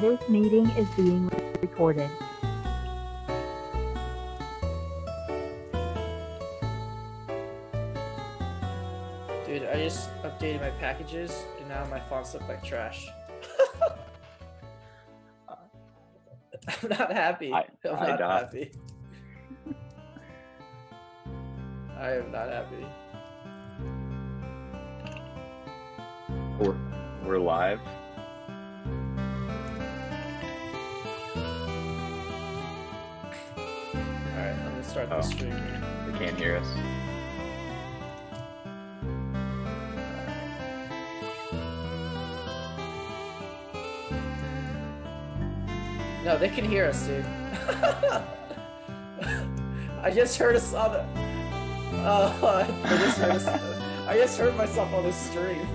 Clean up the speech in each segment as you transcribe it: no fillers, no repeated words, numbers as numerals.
This meeting is being recorded. Dude, I just updated my packages and now my fonts look like trash. I'm not happy. I'm not happy. I am not happy. We're live. Alright, I'm gonna start the stream. They can't hear us. No, they can hear us, dude. I just heard us on the... Oh, I just heard myself on the stream.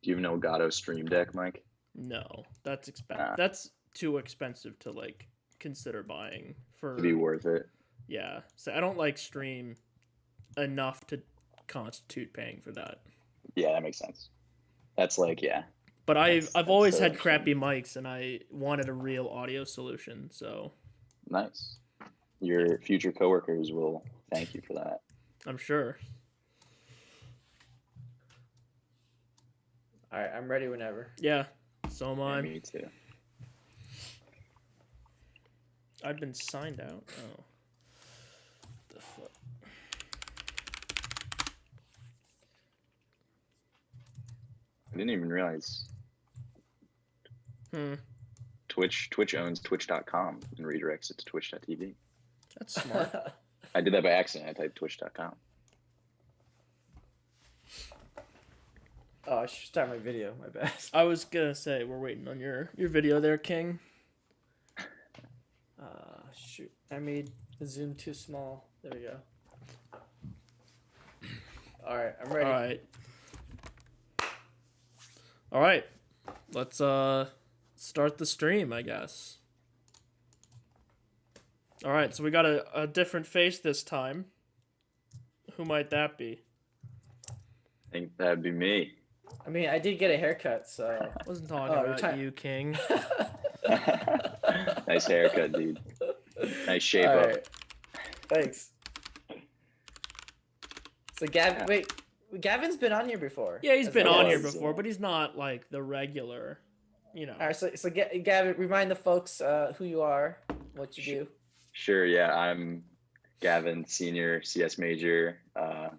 Do you know Elgato Stream Deck, Mike? No, that's expensive. That's too expensive to like consider buying for To be worth it. Yeah, so I don't like Stream enough to constitute paying for that. Yeah, that makes sense. That's like, yeah. But I've always had crappy mics, and I wanted a real audio solution. So nice. Your future coworkers will thank you for that. I'm sure. All right, I'm ready whenever. Yeah, so am I. Yeah, me too. I've been signed out. Oh. The fuck. I didn't even realize. Twitch owns twitch.com and redirects it to twitch.tv. That's smart. I did that by accident. I typed twitch.com. Oh, I should start my video. My bad. I was gonna say we're waiting on your video there, King. Shoot. I made the zoom too small. There we go. All right, I'm ready. All right. Let's start the stream, I guess. All right, so we got a different face this time. Who might that be? I think that'd be me. I mean, I did get a haircut, so... I wasn't talking about you, King. Nice haircut, dude. Nice shape All up. right. Thanks. So, wait, Gavin's been on here before. Yeah, he's been on here before, but he's not, like, the regular, you know. All right, so Gavin, remind the folks who you are, what you do. Sure, yeah. I'm Gavin, senior CS major,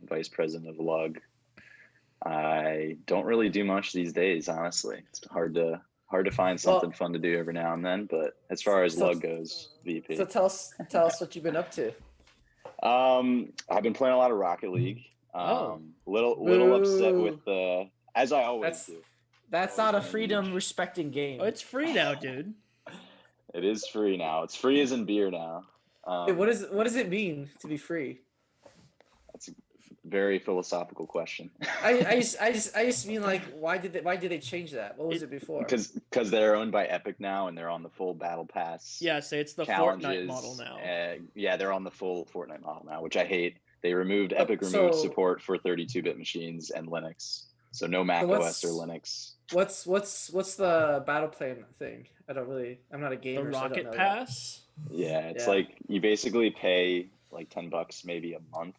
vice president of Lug. I don't really do much these days, honestly. It's hard to find something fun to do every now and then, but as far as Lug goes, VP. So tell us what you've been up to. I've been playing a lot of Rocket League. Little upset with the, as I always do. That's not a freedom respecting game. Oh, it's free now, dude. It is free now. It's free as in beer now. Wait, what does it mean to be free? That's a very philosophical question. I just mean, like, why did they change that? What was it before? Because they're owned by Epic now and they're on the full battle pass. Yeah, say it's the challenges. Fortnite model now. Yeah, they're on the full Fortnite model now, which I hate. They removed Epic removed support for 32-bit machines and Linux, so no Mac OS or Linux. What's the battle plan thing? I'm not a gamer. The Rocket so Pass. Yeah, it's like you basically pay like $10 maybe a month,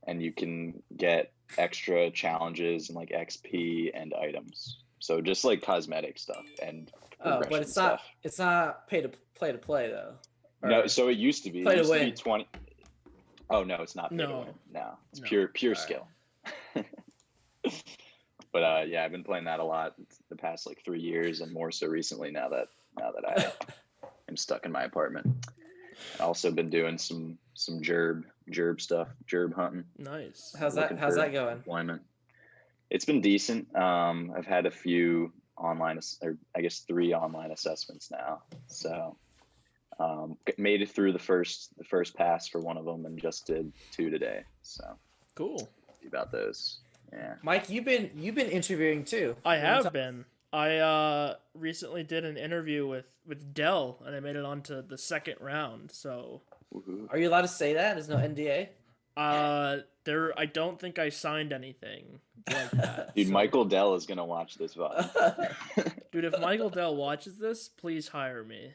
and you can get extra challenges and like XP and items. So just like cosmetic stuff and but it's stuff. It's not pay to play though. No, so it used to be. Play it to used win. To be 20. Oh no, it's not pay to win. No, it's pure skill. But yeah, I've been playing that a lot the past like 3 years, and more so recently now that I am stuck in my apartment. I also been doing some gerb stuff, gerb hunting. Nice. How's Looking that for going? employment. It's been decent. I've had a few online, or I guess 3 online assessments now. So made it through the first pass for one of them, and just did 2 today. So Cool. see about those. Yeah. Mike, you've been interviewing too. I have been. I recently did an interview with Dell, and I made it onto the second round. So, Woohoo. Are you allowed to say that? There's no NDA. I don't think I signed anything like that. Dude, so- Michael Dell is gonna watch this VOD. Dude, if Michael Dell watches this, please hire me.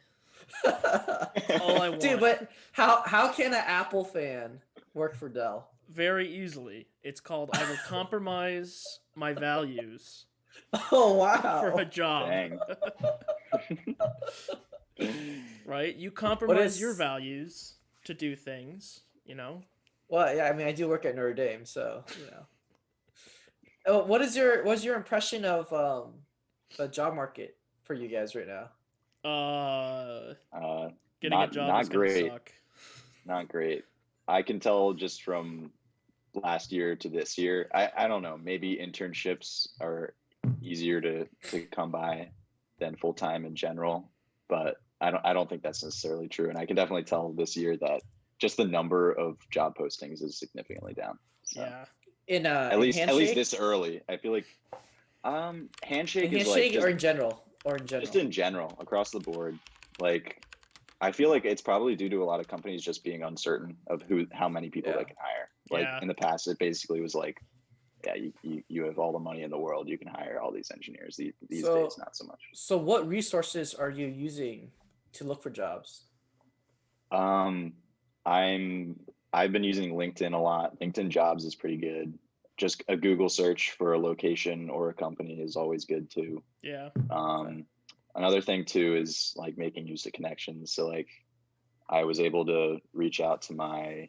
all I want. Dude, but how can an Apple fan work for Dell? Very easily. It's called I will compromise my values Oh wow! for a job. Dang. Right? You compromise is- your values to do things, you know? Well, yeah, I mean, I do work at Notre Dame, so you know. Oh, what's your impression of the job market for you guys right now? Getting a job not is gonna great. suck. Not great. I can tell just from last year to this year. I don't know. Maybe internships are easier to come by than full time in general, but I don't think that's necessarily true. And I can definitely tell this year that just the number of job postings is significantly down. So Yeah. In at least Handshake? this early, I feel like Handshake In is like Handshake just, or in general? just in general across the board. Like I feel like it's probably due to a lot of companies just being uncertain of how many people Yeah. they can hire. Like Yeah. in the past, it basically was like, yeah, you have all the money in the world, you can hire all these engineers. These So- days, not so much. So what resources are you using to look for jobs? I've been using LinkedIn a lot. LinkedIn Jobs is pretty good. Just a Google search for a location or a company is always good too. Yeah. Another thing too is like making use of connections. So like I was able to reach out to my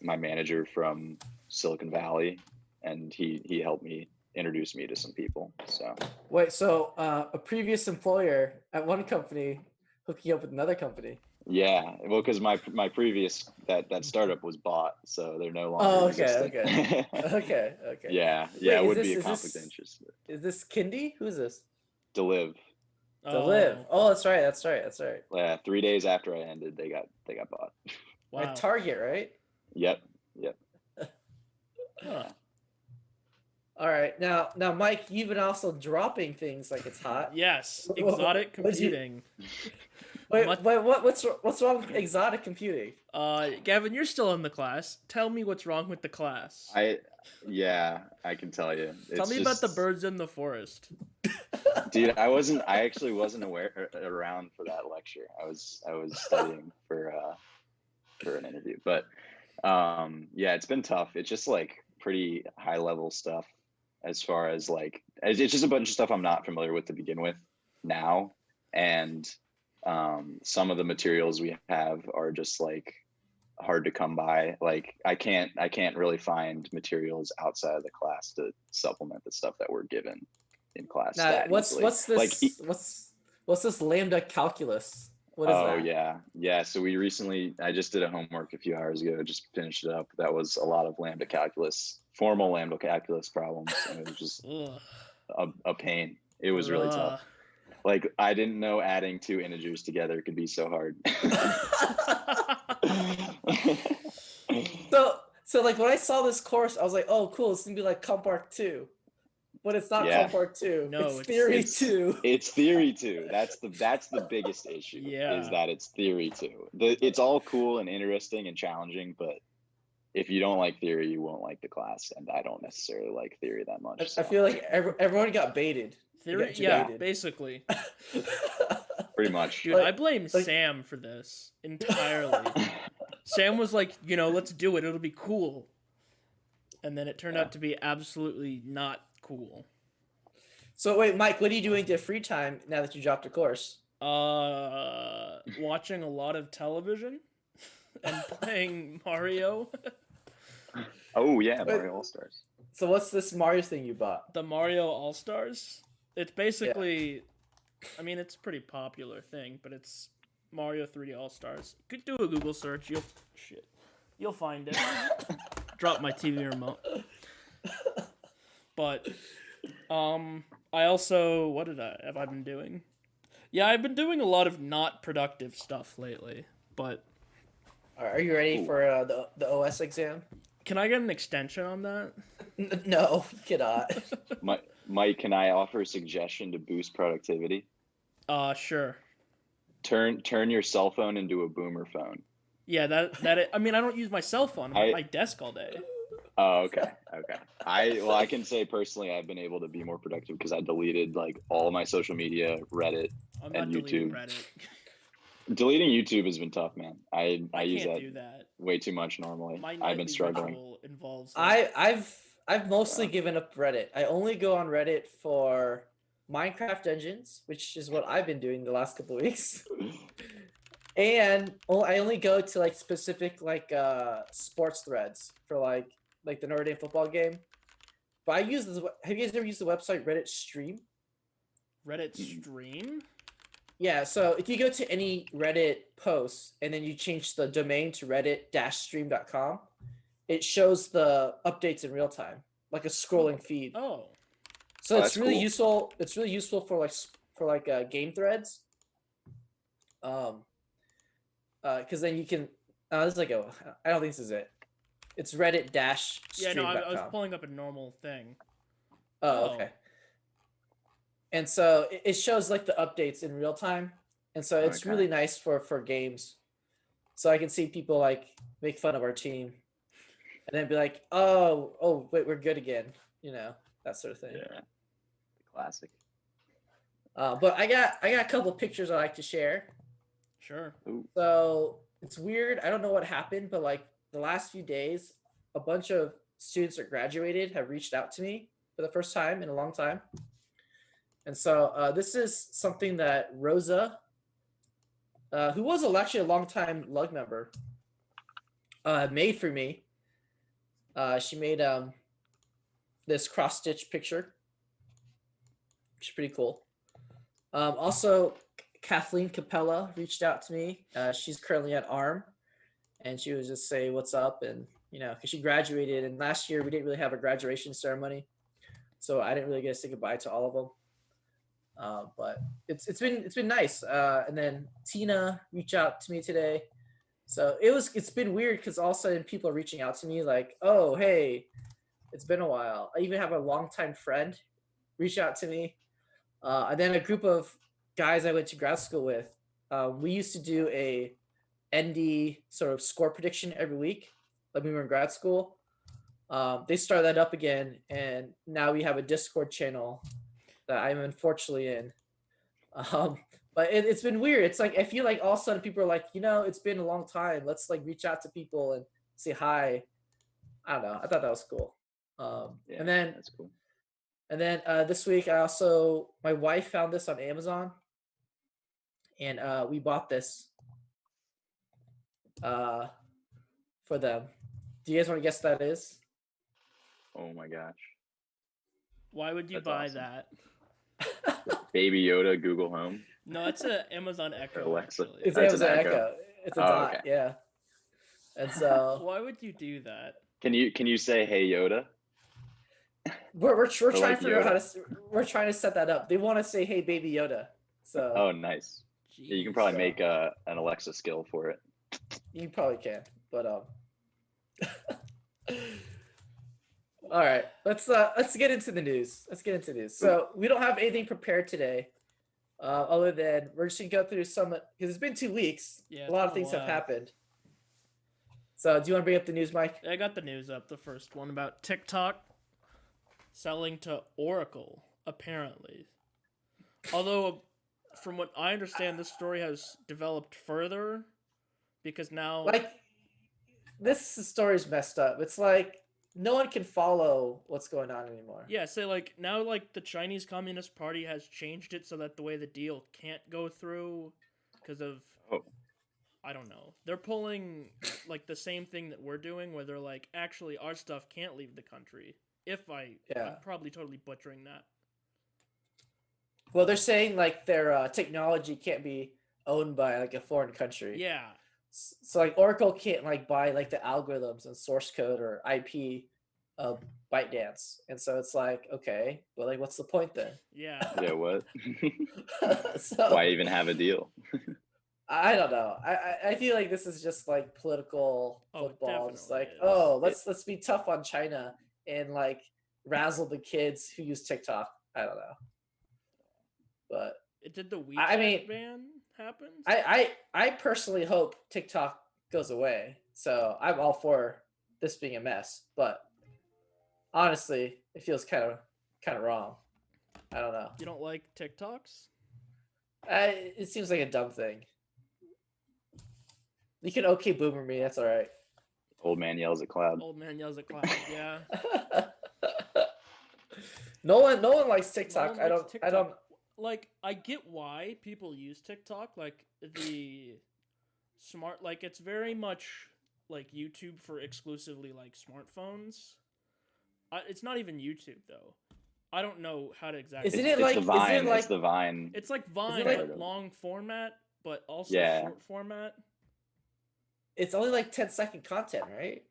my manager from Silicon Valley, and he helped me introduce me to some people. So Wait, so a previous employer at one company hooked you up with another company? yeah, well, because my previous that startup was bought, so they're no longer Oh, existing. okay. Okay. yeah, Wait, it is would this- be a is conflict this- of interest. Is this Kindy? Who's this? To live, To live. Oh, that's right. yeah, 3 days after I ended, they got bought. Wow. At Target, right? Yep. Huh. All right. Now, Mike, you've been also dropping things like it's hot. Yes. What'd Exotic what'd you- computing. Wait, What- what's wrong with exotic computing? Gavin, you're still in the class. Tell me what's wrong with the class. I can tell you. Tell It's me about the just- birds in the forest. Dude, I actually wasn't around for that lecture. I was studying for an interview, but yeah, it's been tough. It's just like pretty high level stuff as far as like it's just a bunch of stuff I'm not familiar with to begin with now, and some of the materials we have are just like hard to come by. Like I can't really find materials outside of the class to supplement the stuff that we're given in class. Now, that what's easily. this? Like, What's this lambda calculus? What is oh that? yeah. So I just did a homework a few hours ago. Just finished it up. That was a lot of lambda calculus, formal lambda calculus problems, and it was just Ugh. a pain. It was really tough. Like I didn't know adding 2 integers together could be so hard. So like when I saw this course, I was like, oh cool, it's gonna be like Comp Arc 2. But it's not Yeah. Comp Arc 2. No, it's it's- Theory it's- 2. It's theory 2. That's the biggest issue. Yeah. Is that it's theory 2. It's all cool and interesting and challenging, but if you don't like theory, you won't like the class. And I don't necessarily like theory that much. I so feel like everyone got baited. Theory, got yeah, jaded. basically. pretty much. Dude, Like- I blame like- Sam for this entirely. Sam was like, let's do it. It'll be cool. And then it turned out to be absolutely not cool. So wait, Mike, what are you doing to free time now that you dropped a course? Watching a lot of television and playing Mario. Oh yeah, Wait. Mario All Stars. So what's this Mario thing you bought? The Mario All Stars. It's basically, I mean, it's a pretty popular thing, but it's Mario 3D All Stars. Could do a Google search. You'll find it. Drop my TV remote. But, I also, what have I been doing? Yeah, I've been doing a lot of not productive stuff lately. But Are you ready for the OS exam? can I get an extension on that? No, you cannot. Mike, can I offer a suggestion to boost productivity? Sure. Turn your cell phone into a boomer phone. Yeah, I mean, I don't use my cell phone. I'm at my desk all day. Oh, okay. I can say personally, I've been able to be more productive because I deleted like all my social media, Reddit, I'm not and deleting YouTube. Reddit. Deleting YouTube has been tough, man. I use can't that do that. way too much normally. My I've been struggling. ritual involves like, I've mostly given up Reddit. I only go on Reddit for Minecraft Dungeons, which is what I've been doing the last couple of weeks. And I only go to like specific like sports threads for like the Notre Dame football game. But I use this. Have you guys ever used the website Reddit Stream? Reddit stream? Yeah, so if you go to any Reddit post and then you change the domain to reddit-stream.com, it shows the updates in real time, like a scrolling feed. Oh. So it's that's really cool. useful. It's really useful for game threads. Because then you can. This is like I don't think this is it. It's Reddit-stream.com. Yeah, no, I was pulling up a normal thing. Oh, okay. And so it shows like the updates in real time, and so it's really nice for games. So I can see people like make fun of our team, and then be like, "Oh, wait, we're good again," that sort of thing. Yeah, classic. But I got a couple pictures I like to share. Sure. Ooh. So it's weird. I don't know what happened, but like the last few days, a bunch of students that graduated have reached out to me for the first time in a long time. And so this is something that Rosa, who was actually a longtime Lug member, made for me. She made this cross-stitch picture, which is pretty cool. Also, Kathleen Capella reached out to me. She's currently at ARM, and she was just say what's up, and because she graduated, and last year we didn't really have a graduation ceremony, so I didn't really get to say goodbye to all of them. But it's been nice. And then Tina reached out to me today, so it's been weird because all of a sudden people are reaching out to me like, oh hey, it's been a while. I even have a longtime friend reach out to me, and then a group of guys I went to grad school with. We used to do a ND sort of score prediction every week, like when we were in grad school. They started that up again, and now we have a Discord channel that I'm unfortunately in. But it's been weird. It's like I feel like all of a sudden people are like, it's been a long time. Let's like reach out to people and say hi. I don't know. I thought that was cool. Yeah, and then that's cool. And then this week, my wife found this on Amazon, and we bought this for them. Do you guys want to guess what that is? Oh my gosh. Why would you That's buy awesome. that? Baby Yoda Google Home. No, it's an Amazon Echo. Alexa. Actually. It's That's an Amazon Echo. Echo. It's a Oh, dot, okay. yeah. And so Why would you do that? Can you say hey Yoda? we're trying like to figure out Yoda. we're trying to set that up. They want to say hey baby Yoda, so Oh, nice. Yeah, you can probably Jeez. make an Alexa skill for it. you probably can. But all right, let's get into the news. So we don't have anything prepared today, other than we're just gonna go through some because it's been 2 weeks. Yeah, a lot of it's been a things have while. happened. So do you want to bring up the news, Mike? I got the news up. The first one about TikTok selling to Oracle, apparently. Although, from what I understand, this story has developed further because now, Like, this story is messed up. It's like no one can follow what's going on anymore. yeah, say like now like the Chinese Communist Party has changed it so that the way the deal can't go through because of Oh. I don't know. They're pulling like the same thing that we're doing where they're like actually our stuff can't leave the country. Yeah. I'm probably totally butchering that. Well, they're saying like their technology can't be owned by like a foreign country. Yeah. So like Oracle can't like buy like the algorithms and source code or IP of ByteDance, and so it's like okay, but like what's the point then? Yeah. Yeah, what? So Why even have a deal? I don't know. I feel like this is just like political Oh, it football. Just definitely like is. oh let's be tough on China and like razzle the kids who use TikTok. I don't know, but Did the WeChat I mean ban happen? I personally hope TikTok goes away. So I'm all for this being a mess, but honestly, it feels kind of wrong. I don't know. You don't like TikToks? It seems like a dumb thing. You can okay boomer me. That's all right. Old man yells at cloud. Old man yells at cloud. Yeah. No one likes No TikTok. one I likes don't. TikTok. I don't. Like, I get why people use TikTok. Like the smart. Like it's very much like YouTube for exclusively like smartphones. It's not even YouTube though. I don't know how to exactly. Isn't It's it like? the Vine. Isn't it like? It's the Vine. It's like Vine, like- but long format, but also Yeah. short format. It's only like 10-second content, right?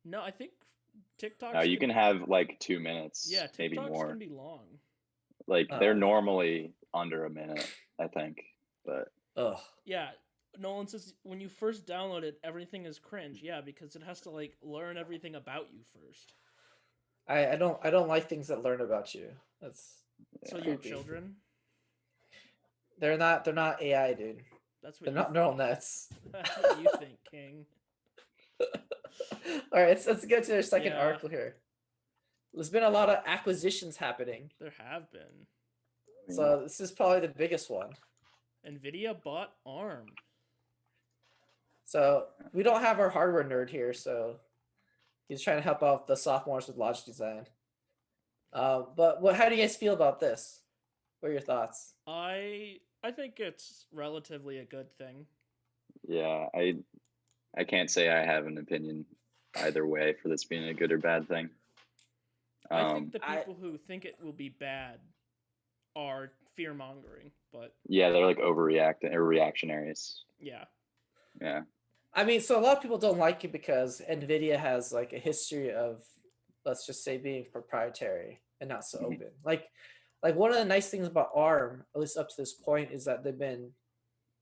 No, I think TikTok. No, you can have like 2 minutes, Yeah, maybe TikToks more. can be long. Like they're Oh. normally under a minute, I think. But Ugh. Yeah, Nolan says when you first download it, everything is cringe. Yeah, because it has to like learn everything about you first. I don't like things that learn about you. That's So yeah. your Creepy. children. they're not AI, dude. That's what They're you not neural nets. That's what you think, King. All right, let's get to their second Yeah. article here. There's been a lot of acquisitions happening, There have been. so this is probably the biggest one. Nvidia bought ARM. So we don't have our hardware nerd here, so he's trying to help out the sophomores with logic design. But how do you guys feel about this? What are your thoughts? I think it's relatively a good thing. Yeah, I can't say I have an opinion either way for this being a good or bad thing. I think the I- people who think it will be bad are fear mongering, but Yeah, they're like overreacting or reactionaries. yeah. Yeah. I mean, so a lot of people don't like it because Nvidia has like a history of, let's just say, being proprietary and not so Mhm. open. Like one of the nice things about ARM, at least up to this point, is that they've been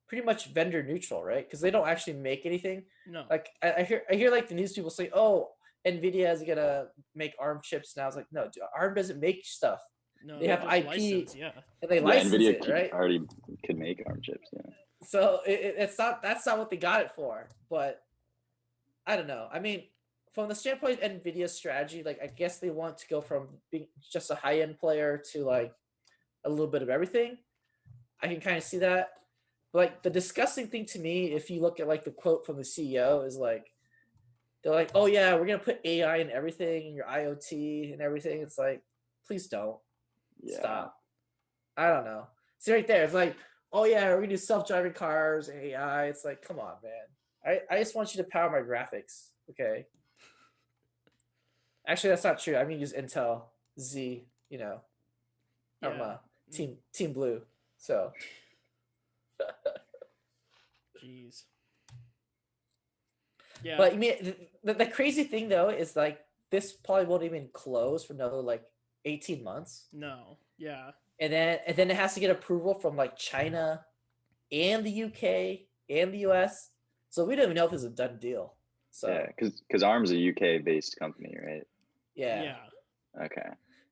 pretty much vendor neutral, right? Because they don't actually make anything. No. Like I hear like the news people say, "Oh, Nvidia is gonna make ARM chips now." It's like, no, dude, ARM doesn't make stuff, No, they have just IP. license, yeah. and they Yeah, license Nvidia it, right? already could make ARM chips. Yeah. So it's not that's not what they got it for. But I don't know. I mean, from the standpoint of Nvidia's strategy, like I guess they want to go from being just a high end player to like a little bit of everything. I can kind of see that. But like the disgusting thing to me, if you look at like the quote from the CEO, is like they're like, "Oh yeah, we're gonna put AI in everything, in your IoT and everything." It's like, please don't Yeah. stop. I don't know. See right there, it's like, "Oh yeah, we're gonna do self driving cars and AI." It's like, come on, man. I just want you to power my graphics, okay? Actually, that's not true. I'm gonna use Intel Z. You know, I'm Yeah. Team Blue. So Jeez. Yeah. but you mean the crazy thing though is like this probably won't even close for another like 18 months, no. Yeah. and then it has to get approval from like China and the UK and the US. So we don't even know if it's a done deal. So Yeah, because ARM's a UK based company, right? yeah. Yeah. Okay.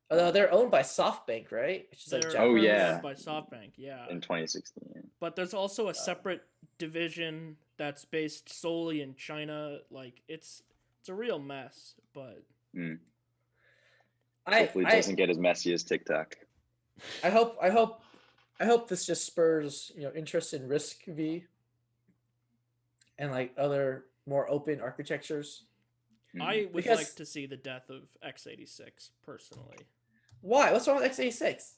Although they're owned by SoftBank, right? Which is like They're Oh, Japanese. yeah. owned by SoftBank, yeah. In 2016. Yeah. But there's also a separate division that's based solely in China. Like it's a real mess, but Mm. I Hopefully, it doesn't get as messy as TikTok. I hope this just spurs interest in Risk V and like other more open architectures. Mhm. I would Because- like to see the death of x86 personally. Why? What's wrong with x86?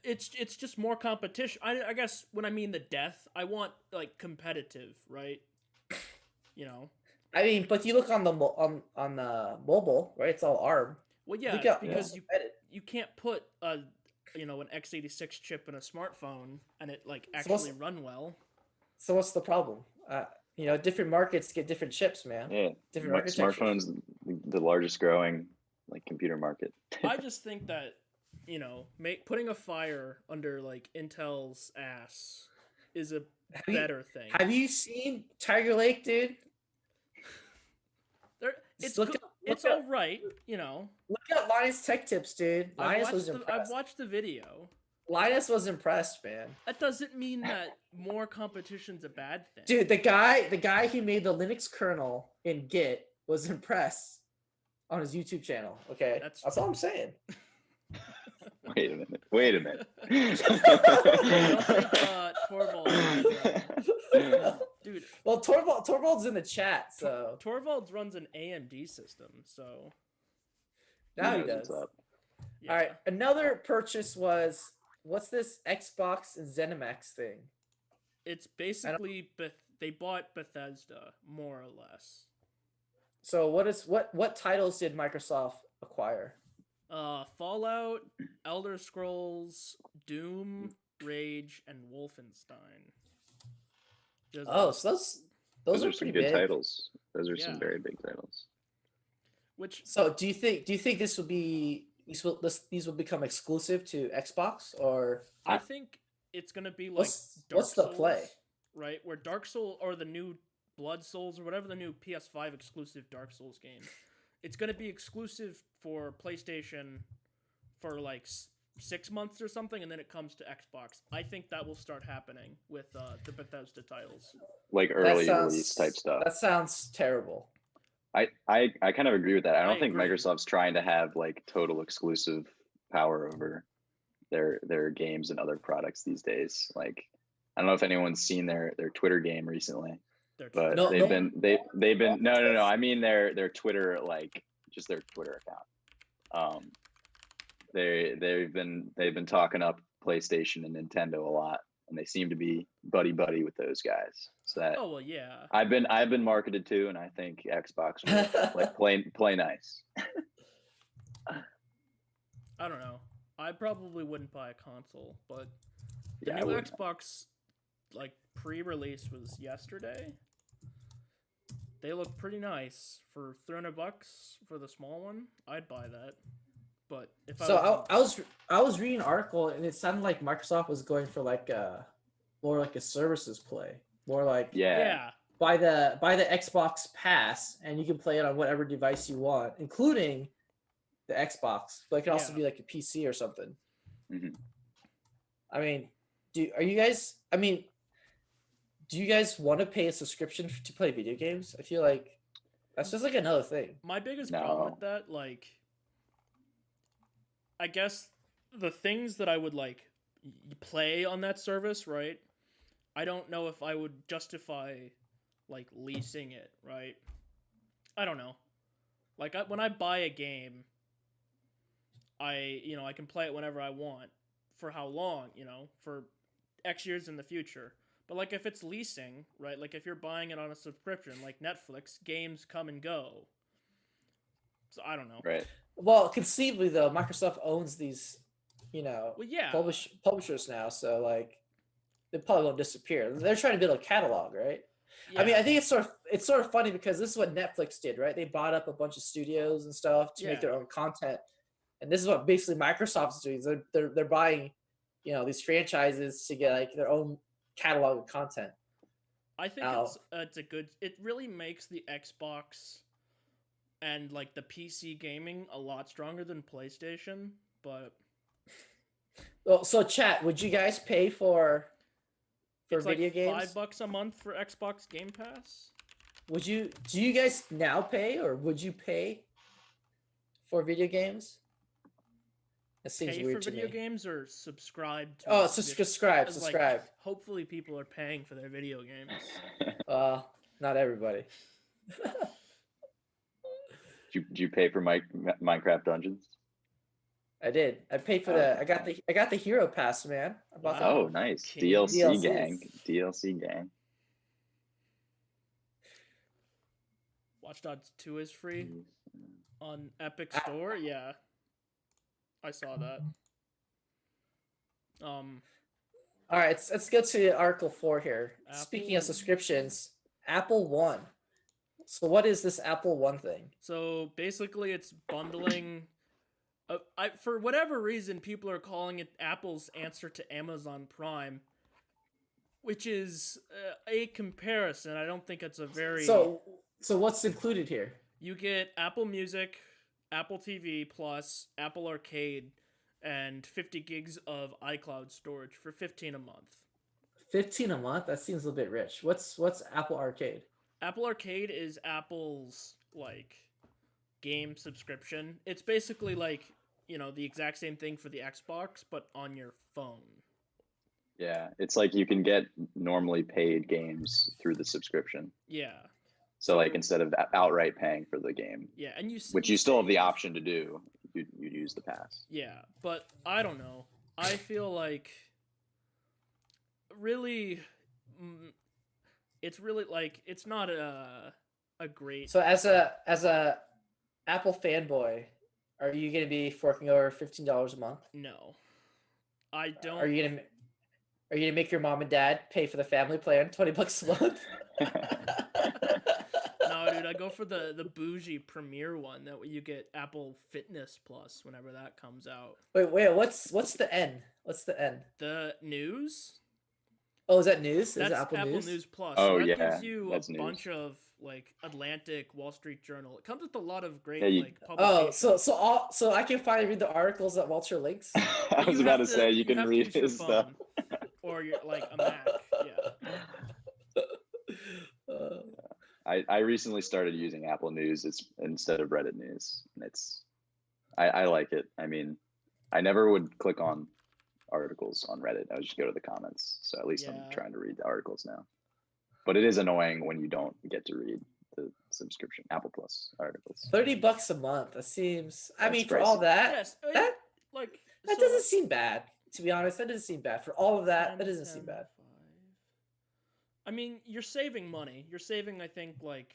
It's just more competition. I guess when I mean the death, I want like competitive, right? You know. I mean, but you look on the on the mobile, right? It's all ARM. Well, yeah, Look it's up- because look at it. you can't put an x86 chip in a smartphone and it like So what's- actually run well. So what's the problem? Different markets get different chips, man. Yeah, Different architectures. smartphones, the largest growing like computer market. I just think that putting a fire under like Intel's ass is a you- better thing. Have you seen Tiger Lake, dude? It's look good. up- It's look up- all right, Look at Linus Tech Tips, dude. Linus was I've impressed. watched the video. Linus was impressed, man. That doesn't mean that more competition's a bad thing. Dude, the guy who made the Linux kernel in Git was impressed on his YouTube channel. Okay, That's all I'm saying. Wait a minute. I don't think Torvalds, dude. Well, Torvald's in the chat, so Torvalds runs an AMD system, so now he knows what's does. up. yeah. All right, another purchase was what's this Xbox and ZeniMax thing? It's basically they bought Bethesda more or less. So what titles did Microsoft acquire? Fallout, Elder Scrolls, Doom, Rage, and Wolfenstein. Oh, so those are some pretty good big. titles. Those are Yeah. some very big titles. Which So do you think these will become exclusive to Xbox, or I think it's gonna be like what's Dark the Souls, play? right? Where Dark Souls or the new Blood Souls or whatever the new PS5 exclusive Dark Souls game, it's gonna be exclusive for PlayStation for like 6 months or something, and then it comes to Xbox. I think that will start happening with the Bethesda titles. Like early release type stuff. That sounds terrible. I kind of agree with that. I don't think agree. Microsoft's trying to have like total exclusive power over their games and other products these days. Like I don't know if anyone's seen their Twitter game recently, but No, they've no. been no. I mean their Twitter, like just their Twitter account. They've been talking up PlayStation and Nintendo a lot, and they seem to be buddy with those guys. So that Oh well, yeah. I've been marketed to, and I think Xbox will like play nice. I don't know. I probably wouldn't buy a console, but the Yeah, I new wouldn't. Xbox like pre-release was yesterday. They look pretty nice for $300 for the small one. I'd buy that. But if So I was reading an article, and it sounded like Microsoft was going for like more like a services play, more like yeah, buy the Xbox Pass, and you can play it on whatever device you want, including the Xbox. But it can also Yeah. be like a PC or something. Mhm. I mean, do you guys want to pay a subscription to play video games? I feel like that's just like another thing. my biggest problem No. with that, like, I guess the things that I would like play on that service, right? I don't know if I would justify like leasing it, right? I don't know. Like when I buy a game, I can play it whenever I want. For how long? For X years in the future. But like if it's leasing, right? Like if you're buying it on a subscription, like Netflix, games come and go. So I don't know. Right. Well, conceivably though, Microsoft owns these, Well, yeah. publishers now, so like they probably won't disappear. They're trying to build a catalog, right? Yeah. I mean, I think it's sort of funny because this is what Netflix did, right? They bought up a bunch of studios and stuff to make their own content, and this is what basically Microsoft's doing. They're buying, these franchises to get like their own catalog of content. I think Ow. it's a good. It really makes the Xbox and like the PC gaming a lot stronger than PlayStation. But Well, so chat, would you guys pay for it's video like games? $5 a month for Xbox Game Pass. Do you guys now pay, or would you pay for video games? That seems Pay for weird to video me. games or subscribe to? Oh, it? subscribe. It's like, Subscribe. hopefully, people are paying for their video games. Not everybody. Did you pay for Minecraft Dungeons? I did. I paid for I got the hero pass, man. I bought Wow. Oh, nice. King. DLC DLCs. gang. DLC gang. Watch Dogs 2 is free. On Epic Ah. Store, yeah, I saw that. Um, All right, let's go to Article 4 here. Speaking of Apple- subscriptions, Apple One. So what is this Apple One thing? so basically, it's bundling. For whatever reason, people are calling it Apple's answer to Amazon Prime, which is a comparison. I don't think it's a very. So what's included here? You get Apple Music, Apple TV Plus, Apple Arcade, and 50 gigs of iCloud storage for $15 a month. 15 a month? That seems a bit rich. What's Apple Arcade? Apple Arcade is Apple's like game subscription. It's basically like, the exact same thing for the Xbox but on your phone. Yeah, it's like you can get normally paid games through the subscription. Yeah. So like instead of outright paying for the game, Yeah, and which you still have the option to do, you use the pass. Yeah, but I don't know. I feel like really it's really like it's not a great. So as a Apple fanboy, are you gonna be forking over $15 a month? No. I don't. Are you gonna make your mom and dad pay for the family plan, $20 a month? No, dude, I go for the bougie premiere one that you get Apple Fitness Plus whenever that comes out. Wait, what's the N? What's the N? The news? Oh, is that news? That's is it Apple News? Plus. Oh, so that yeah, gives you a that's news. bunch of like Atlantic, Wall Street Journal. It comes with a lot of great Yeah, like Oh, publications. so I can finally read the articles that Walter links. I was You about have to say you you can have to read use your his stuff. phone or your like a Mac. Yeah. I recently started using Apple News instead of Reddit News, and I like it. I mean, I never would click on articles on Reddit. I would just go to the comments. So at least Yeah. I'm trying to read the articles now. But it is annoying when you don't get to read the subscription Apple Plus articles. $30 a month. That seems. I That's mean, for all pricey. that, Yes. that Like that so, doesn't seem bad. To be honest, that doesn't seem bad. For all of that, 10, that doesn't 10, seem bad. 5. I mean, you're saving money. You're saving, I think, like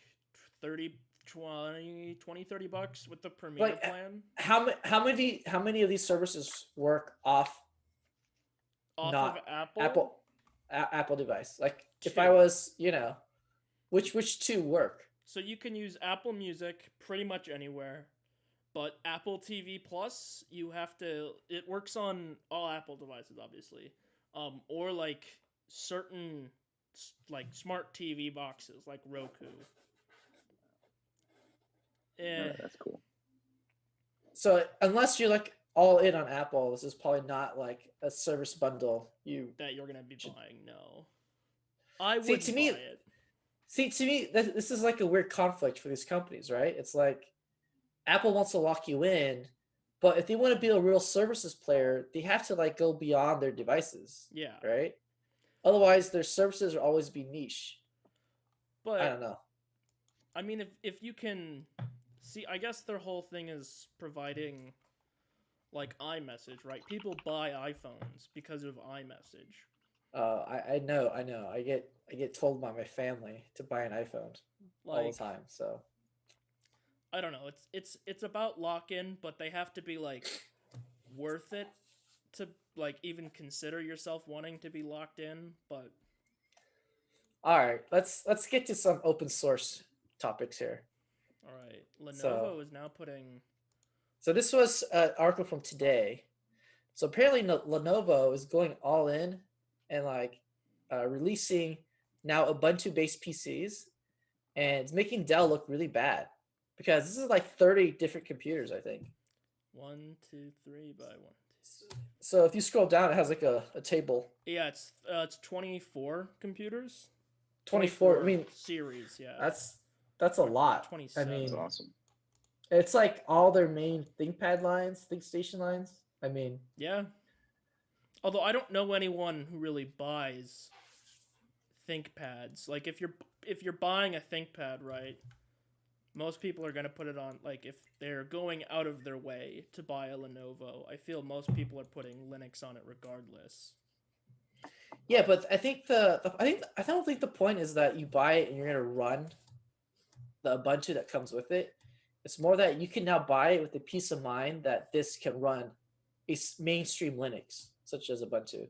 30, 20, $30 with the Premier Like, plan. How many of these services work off Off of Apple device? Like, if Two. I was, which two work? So you can use Apple Music pretty much anywhere, but Apple TV Plus, it works on all Apple devices, obviously, or like certain like smart TV boxes, like Roku. Alright, that's cool. So unless you're like all in on Apple, this is probably not like a service bundle. That you're gonna be buying. No, I See, would to buy me- it. See, to me, this is like a weird conflict for these companies, right? It's like Apple wants to lock you in, but if they want to be a real services player, they have to like go beyond their devices, Yeah, right? Otherwise, their services will always be niche. but I don't know. I mean, if you can see, I guess their whole thing is providing like iMessage, right? People buy iPhones because of iMessage. I know. I get told by my family to buy an iPhone all Like, the time. So I don't know. It's about lock-in, but they have to be like worth it to like even consider yourself wanting to be locked in. But all right, let's get to some open source topics here. all right, Lenovo So- is now putting. So this was an article from today. So apparently Lenovo is going all in and like releasing now Ubuntu-based PCs, and it's making Dell look really bad because this is like 30 different computers, I think. 1, 2, 3 by 1. So if you scroll down, it has like a table. Yeah, it's 24 computers. 24. I mean, series. Yeah, that's a lot. 27. I mean, That's awesome. it's like all their main ThinkPad lines, ThinkStation lines. I mean, yeah. Although I don't know anyone who really buys ThinkPads. Like if you're buying a ThinkPad, right? Most people are gonna put it on. Like if they're going out of their way to buy a Lenovo, I feel most people are putting Linux on it regardless. yeah, but I think I don't think the point is that you buy it and you're gonna run the Ubuntu that comes with it. It's more that you can now buy it with the peace of mind that this can run mainstream Linux, such as Ubuntu.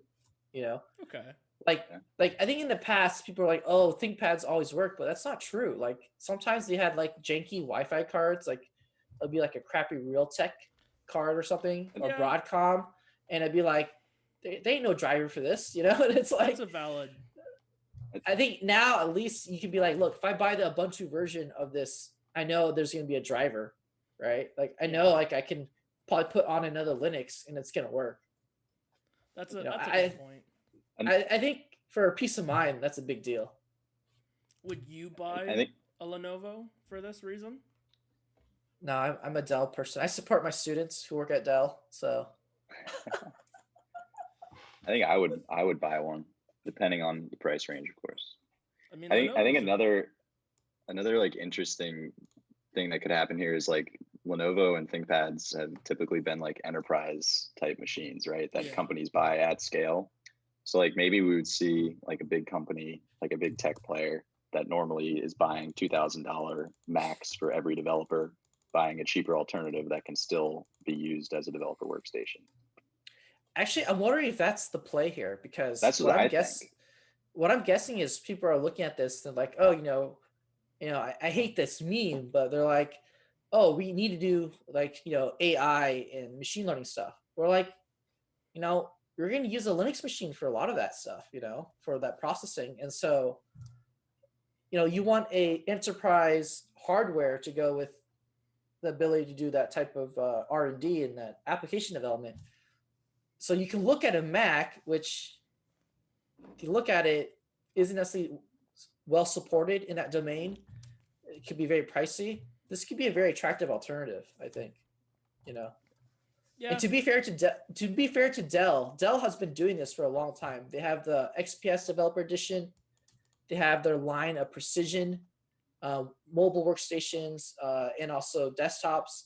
You know, Okay. like Yeah. like I think in the past people are like, oh, ThinkPads always work, but that's not true. Like sometimes they had like janky Wi-Fi cards, like it'd be like a crappy Realtek card or something, or Yeah. Broadcom, and it'd be like, they ain't no driver for this, you know. And it's like, That's a valid. I think now at least you can be like, look, if I buy the Ubuntu version of this, I know there's going to be a driver, right? Like I know, Yeah. like I can probably put on another Linux and it's going to work. That's a You know, that's a good point. I think for peace of mind, that's a big deal. Would you I buy think a Lenovo for this reason? No, I'm a Dell person. I support my students who work at Dell, so I think I would buy one, depending on the price range, of course. I mean, I think Lenovo's another like interesting thing that could happen here is like Lenovo and ThinkPads have typically been like enterprise type machines, right? That Yeah. companies buy at scale. So like maybe we would see like a big company, like a big tech player that normally is buying $2,000 max for every developer, buying a cheaper alternative that can still be used as a developer workstation. actually, I'm wondering if that's the play here because That's what I think. what I'm guessing is people are looking at this and like, oh, I hate this meme, but they're like, oh, we need to do like, AI and machine learning stuff. We're like, you're going to use a Linux machine for a lot of that stuff, for that processing. And so, you want a enterprise hardware to go with the ability to do that type of R&D and that application development. So you can look at a Mac, which if you look at it, isn't necessarily well supported in that domain. It could be very pricey. This could be a very attractive alternative, I think. yeah. And to be fair to Dell, Dell has been doing this for a long time. They have the XPS Developer Edition. They have their line of Precision mobile workstations and also desktops.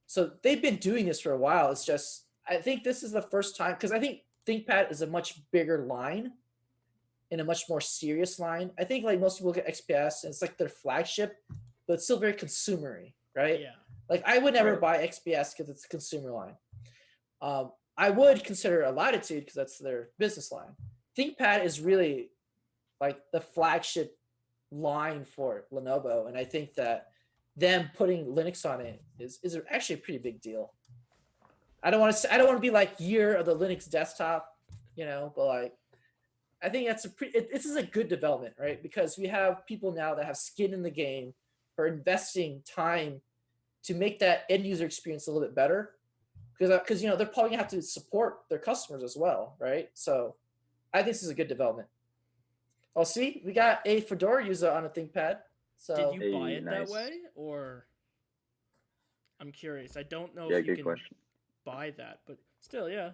So they've been doing this for a while. It's just I think this is the first time because I think ThinkPad is a much bigger line and a much more serious line. I think like most people look at XPS and it's like their flagship, but it's still very consumery, right? Yeah. Like I would never Right. buy XPS because it's a consumer line. I would consider a Latitude because that's their business line. ThinkPad is really like the flagship line for Lenovo, and I think that them putting Linux on it is actually a pretty big deal. I don't want to be like year of the Linux desktop, but like I think that's this is a good development, right? Because we have people now that have skin in the game, are investing time to make that end user experience a little bit better, because they're probably gonna have to support their customers as well, right? So I think this is a good development. Oh, see, we got a Fedora user on a ThinkPad. So Did you Hey, buy it that nice. way, or I'm curious. I don't know Yeah, if you good can question. buy that, but still, yeah,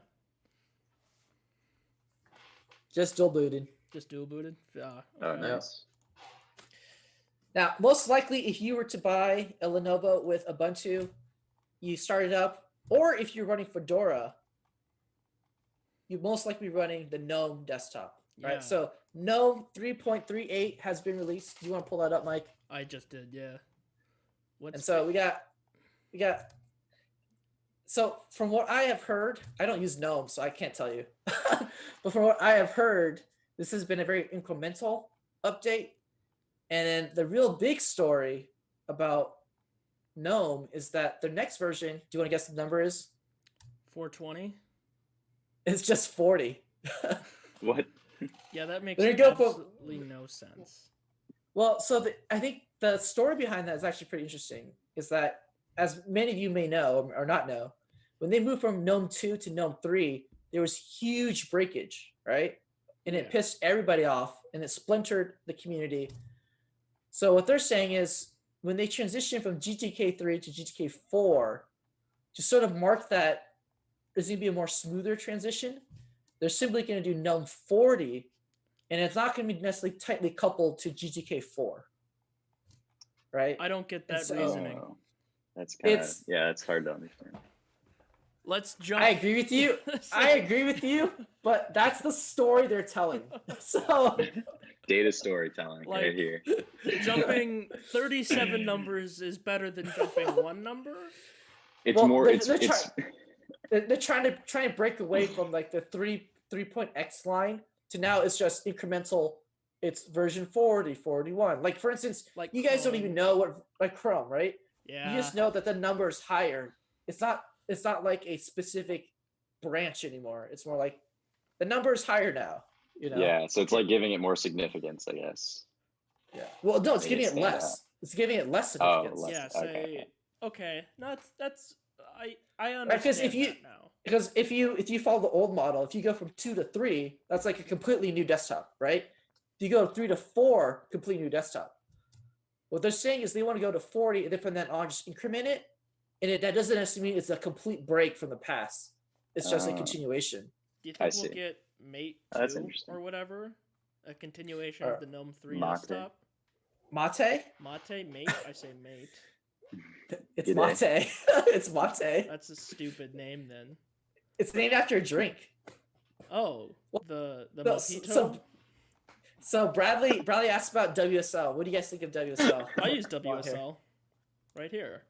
just dual booted. just dual booted. Oh, Okay. nice. Now, most likely, if you were to buy a Lenovo with Ubuntu, you start it up, or if you're running Fedora, you most likely be running the GNOME desktop, right? Yeah. So GNOME 3.38 has been released. Do you want to pull that up, Mike? I just did, yeah. What's And so we got. So from what I have heard, I don't use GNOME, so I can't tell you. But from what I have heard, this has been a very incremental update. And then the real big story about GNOME is that their next version, do you want to guess the number is? 420? It's just 40. What? Yeah, that makes There you go, absolutely no sense. Well, so I think the story behind that is actually pretty interesting. Is that, as many of you may know or not know, when they moved from GNOME 2 to GNOME 3, there was huge breakage, right? And it Yeah. pissed everybody off and it splintered the community. So what they're saying is when they transition from GTK3 to GTK4, to sort of mark that there's going to be a more smoother transition, they're simply going to do GNOME 40, and it's not going to be necessarily tightly coupled to GTK4, right? I don't get And that so- reasoning. That's kind of It's- yeah, it's hard to understand. Let's jump. I agree with you. I agree with you, but that's the story they're telling. So Data storytelling Like- right here. Jumping 37 numbers is better than jumping one number. It's Well, more. they're- It's they're it's they're trying to break away from like the 3 point X line to now it's just incremental. It's version 40, 41. Like for instance, Like you guys don't Chrome. even know what like Chrome, right? Yeah. You just know that the number is higher. It's not like a specific branch anymore. It's more like the number is higher now. You know? yeah. So it's like giving it more significance, I guess. Yeah. Well, no, it's Make it giving it stand less. out. It's giving it less Oh, significance. less. Yeah. Okay, Say. Okay. No, that's. I understand Right, 'cause if you- that now. Because if you follow the old model, if you go from 2 to 3, that's like a completely new desktop, right? If you go 3 to 4, completely new desktop. What they're saying is they want to go to 40, and then from then on, just increment it, and that doesn't necessarily mean it's a complete break from the past. It's just a Oh. continuation. Do you I think we'll see. get Mate Oh, that's 2 interesting. or whatever? A continuation Or of the GNOME 3 Mate. desktop? Mate? Mate? I say Mate. It's Good mate. It's mate. That's a stupid name then. It's named after a drink. Oh, the So- mojito? So Bradley asked about WSL. What do you guys think of WSL? I use Come on here. WSL. Right here.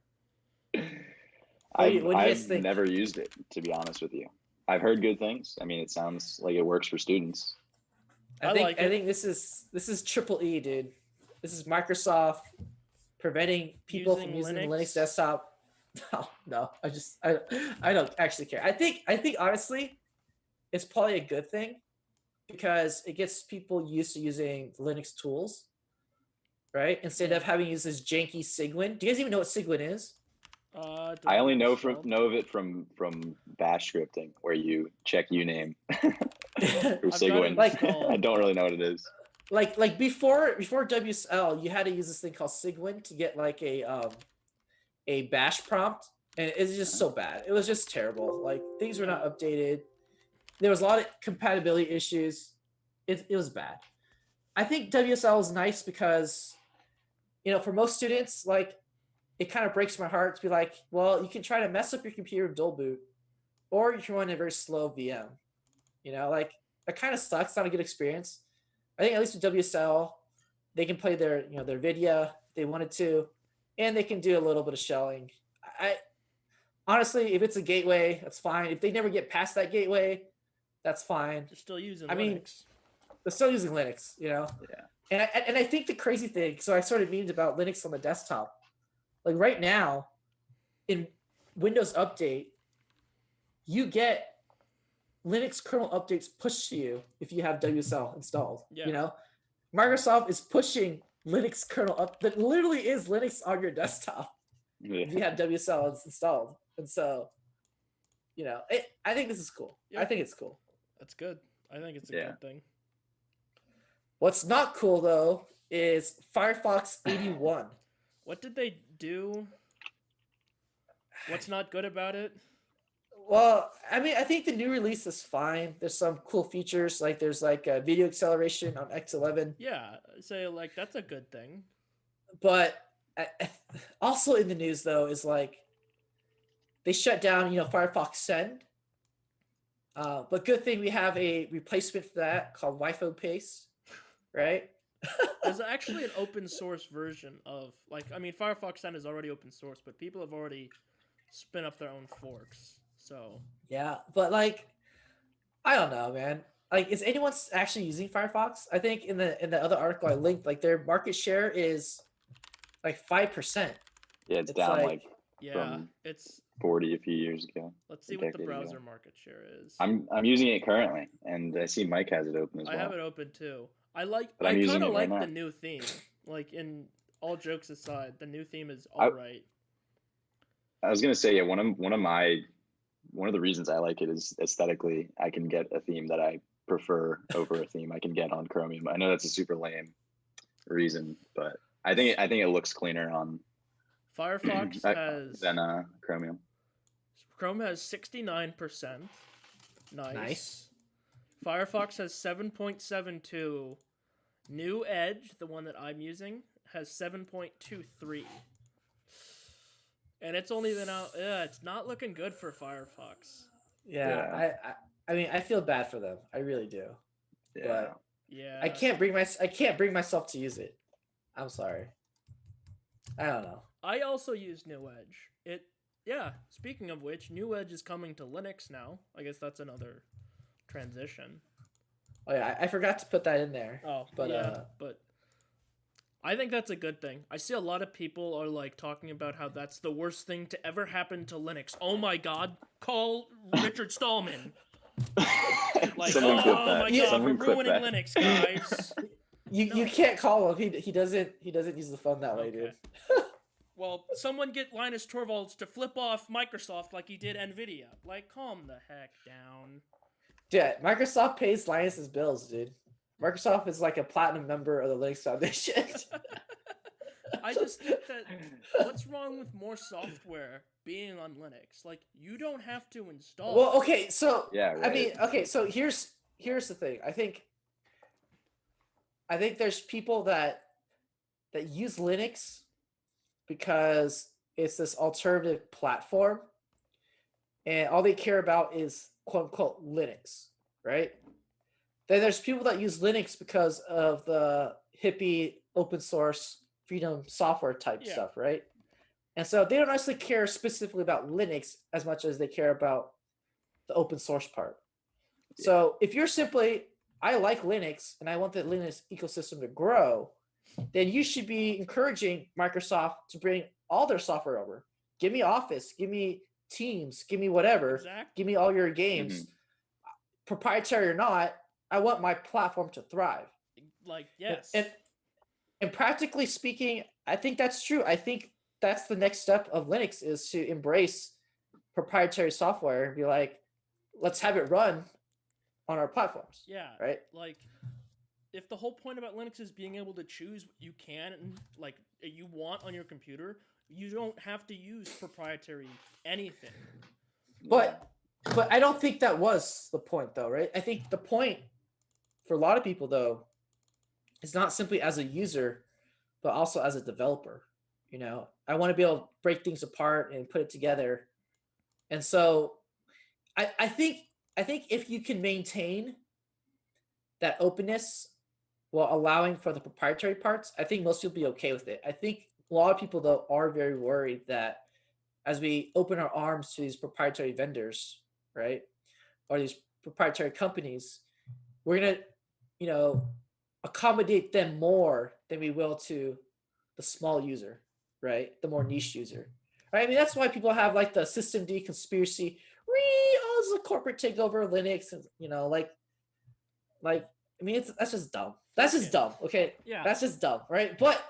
What do you guys I've think? never used it, to be honest with you. I've heard good things. I mean, it sounds like it works for students. I like it. I think this is triple E, dude. This is Microsoft preventing people from Using using Linux? Linux desktop. No. I don't actually care. I think honestly, it's probably a good thing because it gets people used to using Linux tools, right? Instead of having to use this janky Cygwin. Do you guys even know what Cygwin is? Don't I only know installed. of it from Bash scripting, where you check uname for I've got it Cygwin. Like- installed. I don't really know what it is. like before WSL, you had to use this thing called Cygwin to get like a bash prompt, and it's just so bad. It was just terrible. Like things were not updated. There was a lot of compatibility issues. It was bad. I think WSL is nice because, for most students, like it kind of breaks my heart to be like, well, you can try to mess up your computer with dual boot, or you can run a very slow VM. Like that kind of sucks. It's not a good experience. I think at least with WSL, they can play their their video if they wanted to, and they can do a little bit of shelling. I honestly, if it's a gateway, that's fine. If they never get past that gateway, that's fine. They're still using I mean, Linux. They're still using Linux, Yeah. And I think the crazy thing, so I started memes about Linux on the desktop. Like right now, in Windows Update, you get Linux kernel updates pushed to you if you have WSL installed. Yeah. Microsoft is pushing Linux kernel up that literally is Linux on your desktop if you have WSL installed. And so, I think this is cool. Yeah. I think it's cool. That's good. I think it's a Yeah. good thing. What's not cool though is Firefox 81. What did they do? What's not good about it? Well, I mean, I think the new release is fine. There's some cool features, like there's like a video acceleration on X11, Yeah, say like that's a good thing. but also in the news though is like they shut down, Firefox Send. But good thing we have a replacement for that called Wi-Fi Pace, right? There's actually an open source version of Firefox Send is already open source, but people have already spin up their own forks. So Yeah, but like, I don't know, man. Like, is anyone actually using Firefox? I think in the other article I linked, like their market share is like 5%. Yeah, it's It's down like- like yeah, From- it's 40 a few years ago. let's see a what the decade ago. browser market share is. I'm using it currently, and I see Mike has it open as I well. have it open too. I But I'm I using kind of it right like the now. new theme. Like in all jokes aside, the new theme is I- alright. I was gonna say, yeah, one of the reasons I like it is aesthetically. I can get a theme that I prefer over a theme I can get on Chromium. I know that's a super lame reason, but I think it looks cleaner on Firefox has than Chromium. Chrome has 69%. Nice. Nice. Firefox has 7.72. New Edge, the one that I'm using, has 7.23. And it's only been out. Yeah, it's not looking good for Firefox. Yeah, I mean, I feel bad for them. I really do. Yeah. But Yeah. I can't bring myself to use it. I'm sorry. I don't know. I also use New Edge. Yeah, speaking of which, New Edge is coming to Linux now. I guess that's another transition. Oh yeah, I forgot to put that in there. Oh, But yeah, but I think that's a good thing. I see a lot of people are like talking about how that's the worst thing to ever happen to Linux. Oh my god, call Richard Stallman. Like, Someone clip oh that. my god, Someone we're clip ruining that. Linux, guys. you No. can't call him. He doesn't use the phone that way, Okay. dude. Well, someone get Linus Torvalds to flip off Microsoft like he did Nvidia. Like, calm the heck down. Yeah, Microsoft pays Linus's bills, dude. Microsoft is like a platinum member of the Linux Foundation. I just think that what's wrong with more software being on Linux? Like, you don't have to install. Well, okay, so Yeah, I right. mean, okay, so here's the thing. I think there's people that use Linux because it's this alternative platform, and all they care about is quote unquote Linux, right? Then there's people that use Linux because of the hippie open source freedom software type Yeah. stuff, right? And so they don't actually care specifically about Linux as much as they care about the open source part. So if you're simply, I like Linux and I want the Linux ecosystem to grow, then you should be encouraging Microsoft to bring all their software over. Give me Office, give me Teams, give me whatever, Exactly. give me all your games, proprietary or not. I want my platform to thrive. Like, yes. And practically speaking, I think that's true. I think that's the next step of Linux is to embrace proprietary software and be like, let's have it run on our platforms. Yeah. Right. Like, if the whole point about Linux is being able to choose what you can and like you want on your computer, you don't have to use proprietary anything. But I don't think that was the point, though, right? I think the point for a lot of people, though, is not simply as a user, but also as a developer. You know, I want to be able to break things apart and put it together. And so I think if you can maintain that openness while allowing for the proprietary parts, I think most people will be okay with it. I think a lot of people, though, are very worried that as we open our arms to these proprietary vendors, right, or these proprietary companies, we're going to, you know, accommodate them more than we will to the small user, right? The more niche user, right? I mean, that's why people have like the systemd conspiracy, oh, it's a corporate takeover of Linux, and you know, like, I mean, that's just dumb. That's just dumb. Okay, Yeah. that's just dumb, right? But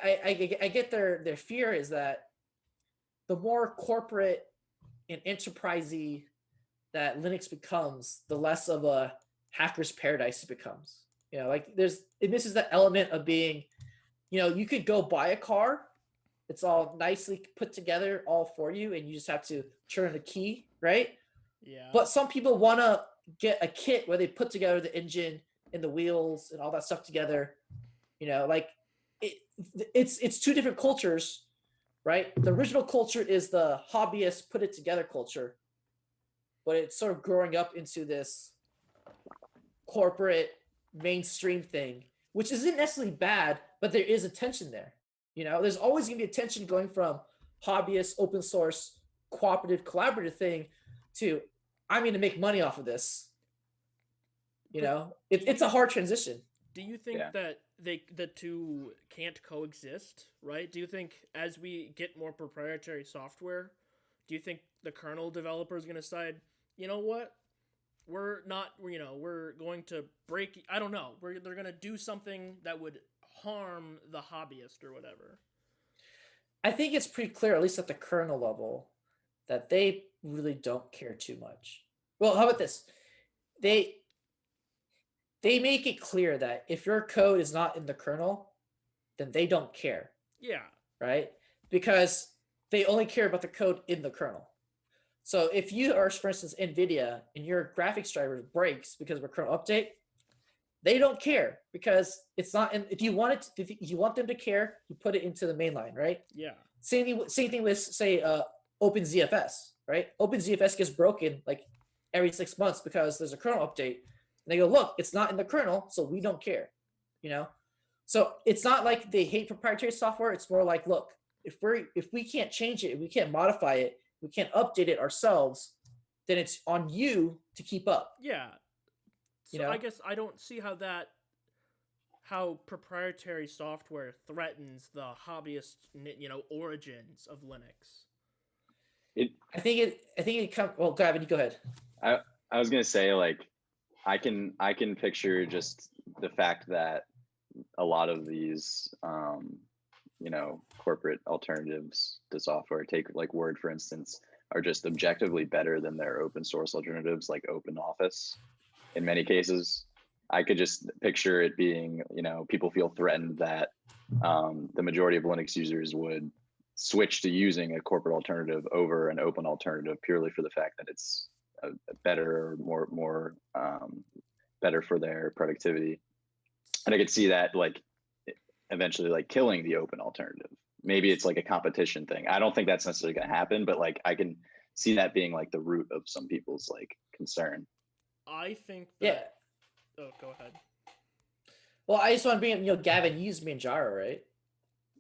I get their fear is that the more corporate and enterprisey that Linux becomes, the less of a hacker's paradise it becomes. You know, like it misses the element of being, you know, you could go buy a car. It's all nicely put together all for you, and you just have to turn a key, right? Yeah. But some people want to get a kit where they put together the engine and the wheels and all that stuff together. You know, like it's two different cultures, right? The original culture is the hobbyist put it together culture, but it's sort of growing up into this corporate mainstream thing, which isn't necessarily bad, but there is a tension there. You know, there's always going to be a tension going from hobbyist, open source, cooperative, collaborative thing to I'm going to make money off of this. You know, it's a hard transition. Do you think that the two can't coexist, right? Do you think as we get more proprietary software, do you think the kernel developer is going to decide, you know what? We're not, you know, we're going to break, I don't know, they're going to do something that would harm the hobbyist or whatever? I think it's pretty clear, at least at the kernel level, that they really don't care too much. Well, how about this? They make it clear that if your code is not in the kernel, then they don't care. Yeah. Right? Because they only care about the code in the kernel. So if you are, for instance, NVIDIA and your graphics driver breaks because of a kernel update, they don't care because it's not. And if you want them to care, you put it into the mainline, right? Yeah. Same thing with say OpenZFS, right? OpenZFS gets broken like every 6 months because there's a kernel update, and they go, look, it's not in the kernel, so we don't care, you know. So it's not like they hate proprietary software. It's more like, look, if we can't change it, if we can't modify it, we can't update it ourselves, then it's on you to keep up. Yeah. So You know? I guess I don't see how proprietary software threatens the hobbyist, origins of Linux. I think it comes. Well, Gavin, you go ahead. I was gonna say, like, I can picture just the fact that a lot of these corporate alternatives to software, take like Word for instance, are just objectively better than their open source alternatives like OpenOffice. In many cases, I could just picture it being, people feel threatened that the majority of Linux users would switch to using a corporate alternative over an open alternative purely for the fact that it's a better, more better for their productivity. And I could see that like eventually like killing the open alternative. Maybe it's like a competition thing. I don't think that's necessarily going to happen, but like I can see that being like the root of some people's like concern. I think that. Yeah. Oh, go ahead. Well, I just want to bring up, Gavin, you use Manjaro, right?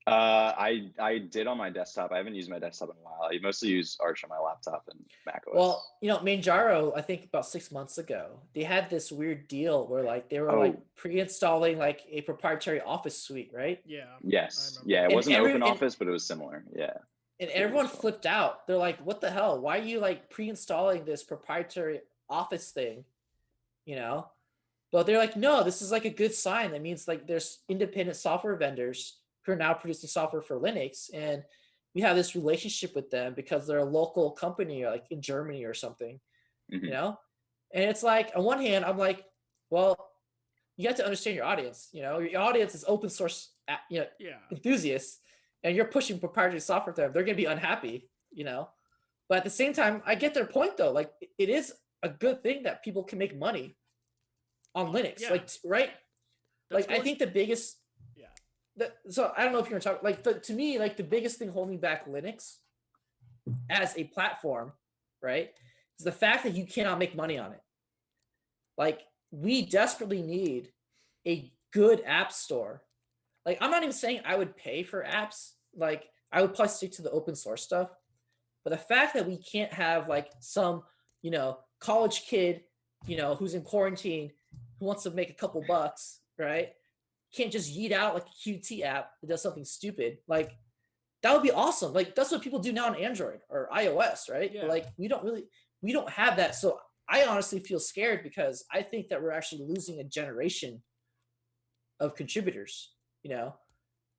I did on my desktop. I haven't used my desktop in a while. I mostly use Arch on my laptop and Mac OS. Well, Manjaro, I think about 6 months ago, they had this weird deal where like they were like pre-installing like a proprietary Office suite, right? Yeah. Yes. I remember. Yeah, it And wasn't open Office, but it was similar. Yeah. And everyone flipped out. They're like, what the hell? Why are you like pre-installing this proprietary Office thing? But they're like, no, this is like a good sign. That means like there's independent software vendors who are now producing software for Linux, and we have this relationship with them because they're a local company, or like in Germany or something, Mm-hmm. And it's like, on one hand, I'm like, well, you have to understand your audience. Your audience is open source, Yeah. enthusiasts, and you're pushing proprietary software to them. They're gonna be unhappy, But at the same time, I get their point though. Like, it is a good thing that people can make money on Linux, Yeah. like, right? That's like, I think the biggest, so I don't know if you're gonna talk, like, to me, like the biggest thing holding back Linux as a platform, right, is the fact that you cannot make money on it. Like, we desperately need a good app store. Like, I'm not even saying I would pay for apps. Like, I would probably stick to the open source stuff. But the fact that we can't have like some, college kid, who's in quarantine, who wants to make a couple bucks, right? Can't just yeet out like a Qt app that does something stupid. Like, that would be awesome. Like, that's what people do now on Android or iOS, right? Yeah. But like, we don't have that. So I honestly feel scared because I think that we're actually losing a generation of contributors,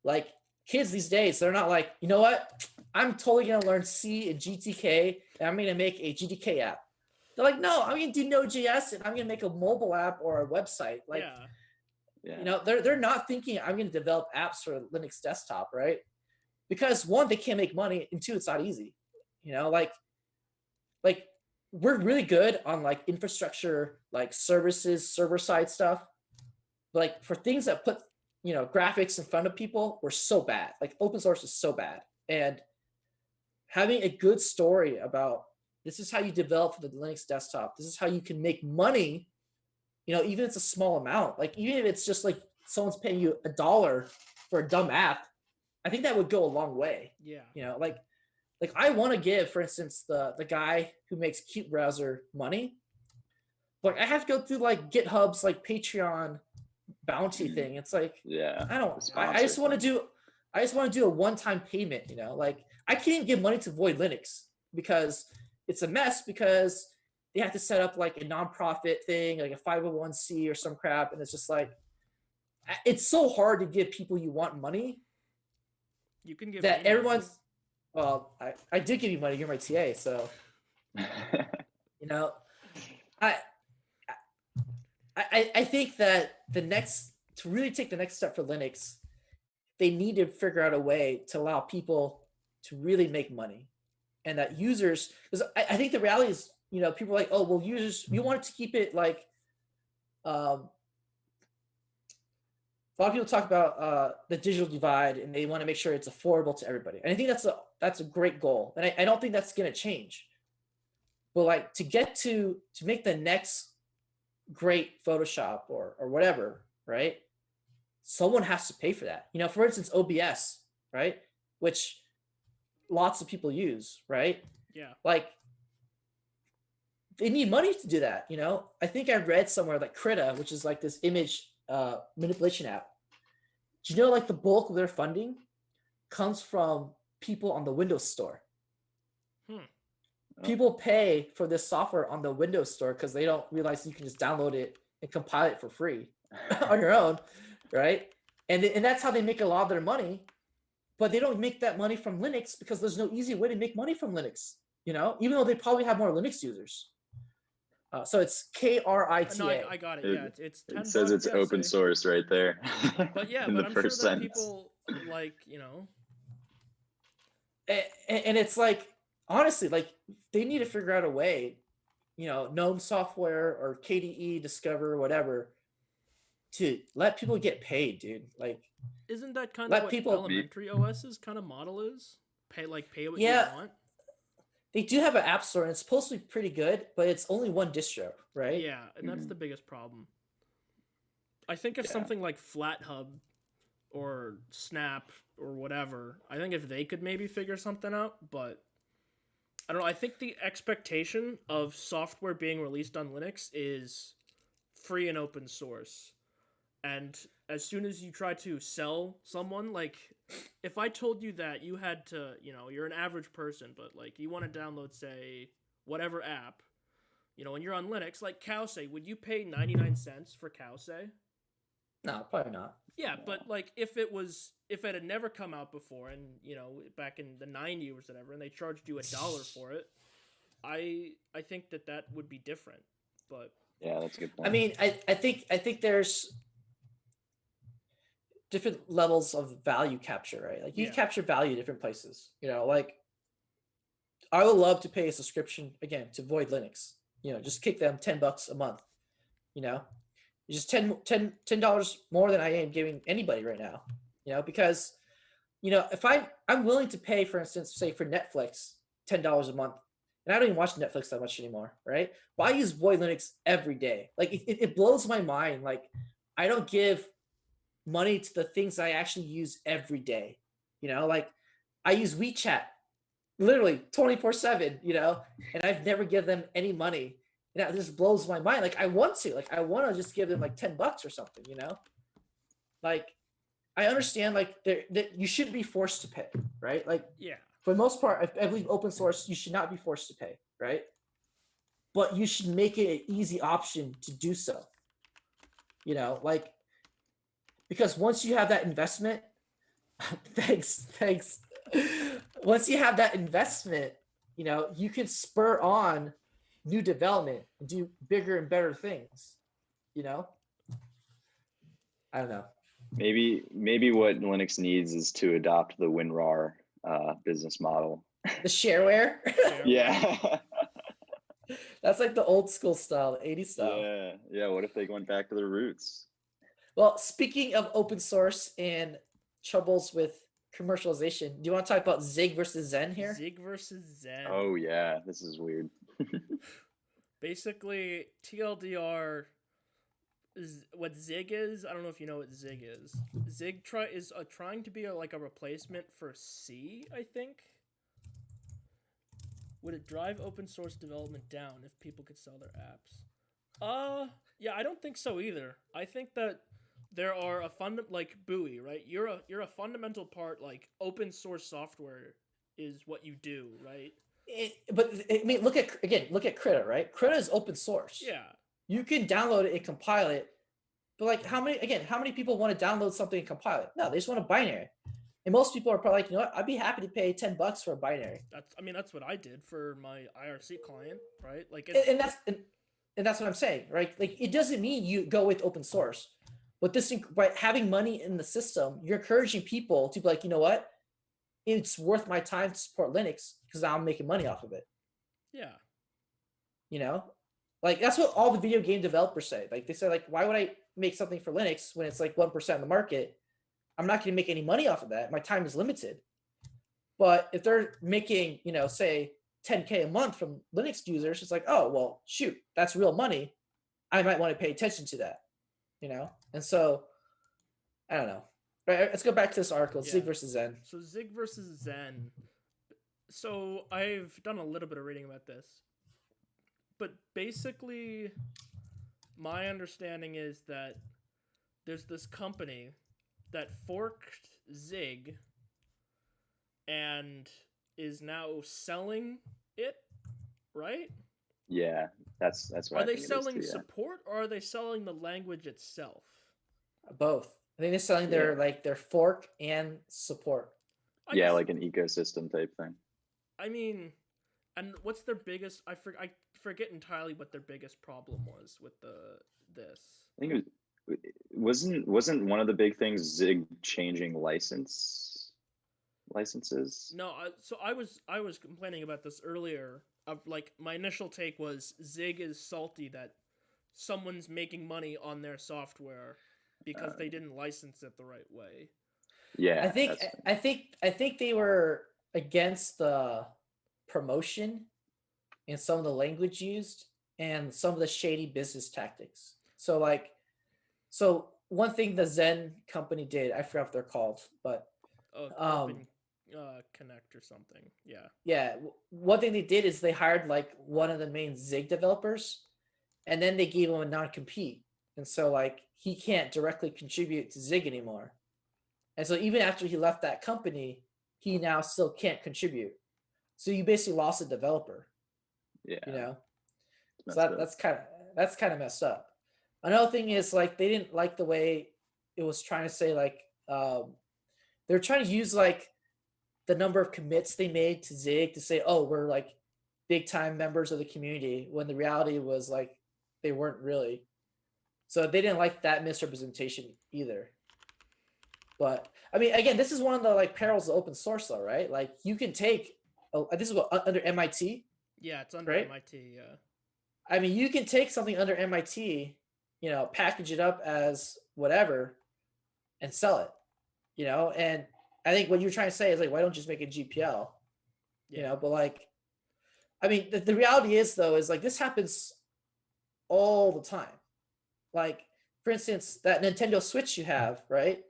like kids these days, they're not like, you know what? I'm totally going to learn C and GTK and I'm going to make a GTK app. They're like, no, I'm going to do Node.js and I'm going to make a mobile app or a website. Like, they're not thinking I'm going to develop apps for Linux desktop, right? Because one, they can't make money, and two, it's not easy. Like we're really good on like infrastructure, like services, server side stuff. But like for things that put graphics in front of people, we're so bad. Like, open source is so bad. And having a good story about this is how you develop for the Linux desktop, this is how you can make money, even if it's a small amount, like even if it's just like someone's paying you $1 for a dumb app, I think that would go a long way. Yeah. Like I want to give, for instance, the guy who makes Qt Browser money, but I have to go through like GitHub's like Patreon bounty thing. It's like, I just want to do a one-time payment, like I can't even give money to Void Linux because it's a mess, because they have to set up like a nonprofit thing, like a 501c or some crap, and it's just like, it's so hard to give people you want money. You can give that me everyone's money. Well, I did give you money, you're my TA, so I think that to really take the next step for Linux, they need to figure out a way to allow people to really make money, and that users, because I think the reality is, people are like, oh, well, users, we wanted to keep it like, a lot of people talk about the digital divide, and they want to make sure it's affordable to everybody. And I think that's a great goal, and I don't think that's going to change. But like to make the next great Photoshop or whatever, right? Someone has to pay for that. You know, for instance, OBS, right? Which lots of people use, right? Yeah. Like they need money to do that, you know? I think I read somewhere that Krita, which is like this image manipulation app, do you know like the bulk of their funding comes from people on the Windows Store? People pay for this software on the Windows Store because they don't realize you can just download it and compile it for free on your own, right? And that's how they make a lot of their money. But they don't make that money from Linux because there's no easy way to make money from Linux, you know, even though they probably have more Linux users. So it's KRITA. No, I got it. Yeah, it's 10 It says bucks, it's yeah, open source right there. But yeah, in but the I'm first sure that sentence. people like, you know. And it's like, honestly, like they need to figure out a way, you know, GNOME software or KDE, Discover, whatever, to let people get paid, dude. Like, isn't that kind let of what people- elementary OS's kind of model is? Pay what Yeah. you want. They do have an app store, and it's supposed to be pretty good, but it's only one distro, right? Yeah, and that's the biggest problem. I think if something like FlatHub or Snap or whatever, I think if they could maybe figure something out, but I don't know. I think the expectation of software being released on Linux is free and open source. And as soon as you try to sell someone, like, if I told you that you had to, you know, you're an average person, but, like, you want to download, say, whatever app, you know, and you're on Linux, like Cowsay, would you pay 99 cents for Cowsay? No, probably not. Yeah, but, like, if it had never come out before, and, you know, back in the 90s or whatever, and they charged you $1 for it, I think that would be different, but... Yeah, that's a good point. I mean, I think there's different levels of value capture, right? Like you Yeah. capture value different places. You know, like I would love to pay a subscription again to Void Linux. You know, just kick them $10 a month. You know, just $10 more than I am giving anybody right now. You know, because you know if I'm willing to pay, for instance, say for Netflix $10 a month, and I don't even watch Netflix that much anymore, right? But I use Void Linux every day. Like it blows my mind. Like I don't give money to the things I actually use every day. You know, like I use WeChat literally 24/7, you know, and I've never given them any money. And that just blows my mind. Like I want to just give them like $10 or something, you know? Like I understand like that you shouldn't be forced to pay, right? Like Yeah. for the most part, I believe open source, you should not be forced to pay, right? But you should make it an easy option to do so. You know, like because once you have that investment, thanks. Once you have that investment, you know, you can spur on new development and do bigger and better things, you know? I don't know. Maybe what Linux needs is to adopt the WinRAR business model. The shareware? Yeah. That's like the old school style, the 80s style. Yeah. What if they went back to their roots? Well, speaking of open source and troubles with commercialization, do you want to talk about Zig versus Zen here? Zig versus Zen. Oh yeah, this is weird. Basically, TLDR is what Zig is. I don't know if you know what Zig is. Zig is trying to be like a replacement for C, I think. Would it drive open source development down if people could sell their apps? Yeah, I don't think so either. I think that there are like Buoy, right? You're a fundamental part. Like open source software is what you do, right? But I mean, look at Krita, right? Krita is open source. Yeah. You can download it and compile it, but like how many people want to download something and compile it? No, they just want a binary. And most people are probably like, you know what? I'd be happy to pay $10 for a binary. That's what I did for my IRC client, right? Like, and that's what I'm saying, right? Like, it doesn't mean you go with open source, but by having money in the system, you're encouraging people to be like, you know what? It's worth my time to support Linux because I'm making money off of it. Yeah. You know, like that's what all the video game developers say. Like they say, like, why would I make something for Linux when it's like 1% of the market, I'm not going to make any money off of that. My time is limited. But if they're making, say 10K a month from Linux users, it's like, oh, well, shoot, that's real money. I might want to pay attention to that, And so, I don't know. Right, let's go back to this article, Zig versus Zen. So Zig versus Zen. So I've done a little bit of reading about this. But basically, my understanding is that there's this company that forked Zig and is now selling it, right? Yeah, that's what Are I they think selling it is too, support or are they selling the language itself? Both. I think they're selling their fork and support. I guess, like an ecosystem type thing. I mean, and what's their biggest? I forget entirely what their biggest problem was with this. I think it wasn't one of the big things Zig changing licenses. No, so I was complaining about this earlier. Like my initial take was Zig is salty that someone's making money on their software because they didn't license it the right way. Yeah, I think they were against the promotion and some of the language used and some of the shady business tactics. So one thing the Zen company did, I forgot what they're called, but Open Connect or something. Yeah. Yeah, one thing they did is they hired like one of the main Zig developers, and then they gave him a non-compete, and so like he can't directly contribute to Zig anymore. And so even after he left that company, he now still can't contribute. So you basically lost a developer. Yeah. So that's kind of messed up. Another thing is like they didn't like the way it was trying to say like they're trying to use like the number of commits they made to Zig to say, oh, we're like big time members of the community, when the reality was like they weren't really. So they didn't like that misrepresentation either. But I mean, again, this is one of the like perils of open source, though, right? Like you can take this is what under MIT. Yeah, it's under right? MIT. Yeah. I mean, you can take something under MIT, package it up as whatever, and sell it, And I think what you're trying to say is like, why don't you just make a GPL? Yeah. But like, I mean, the reality is though, is like this happens all the time. Like, for instance, that Nintendo Switch you have, right?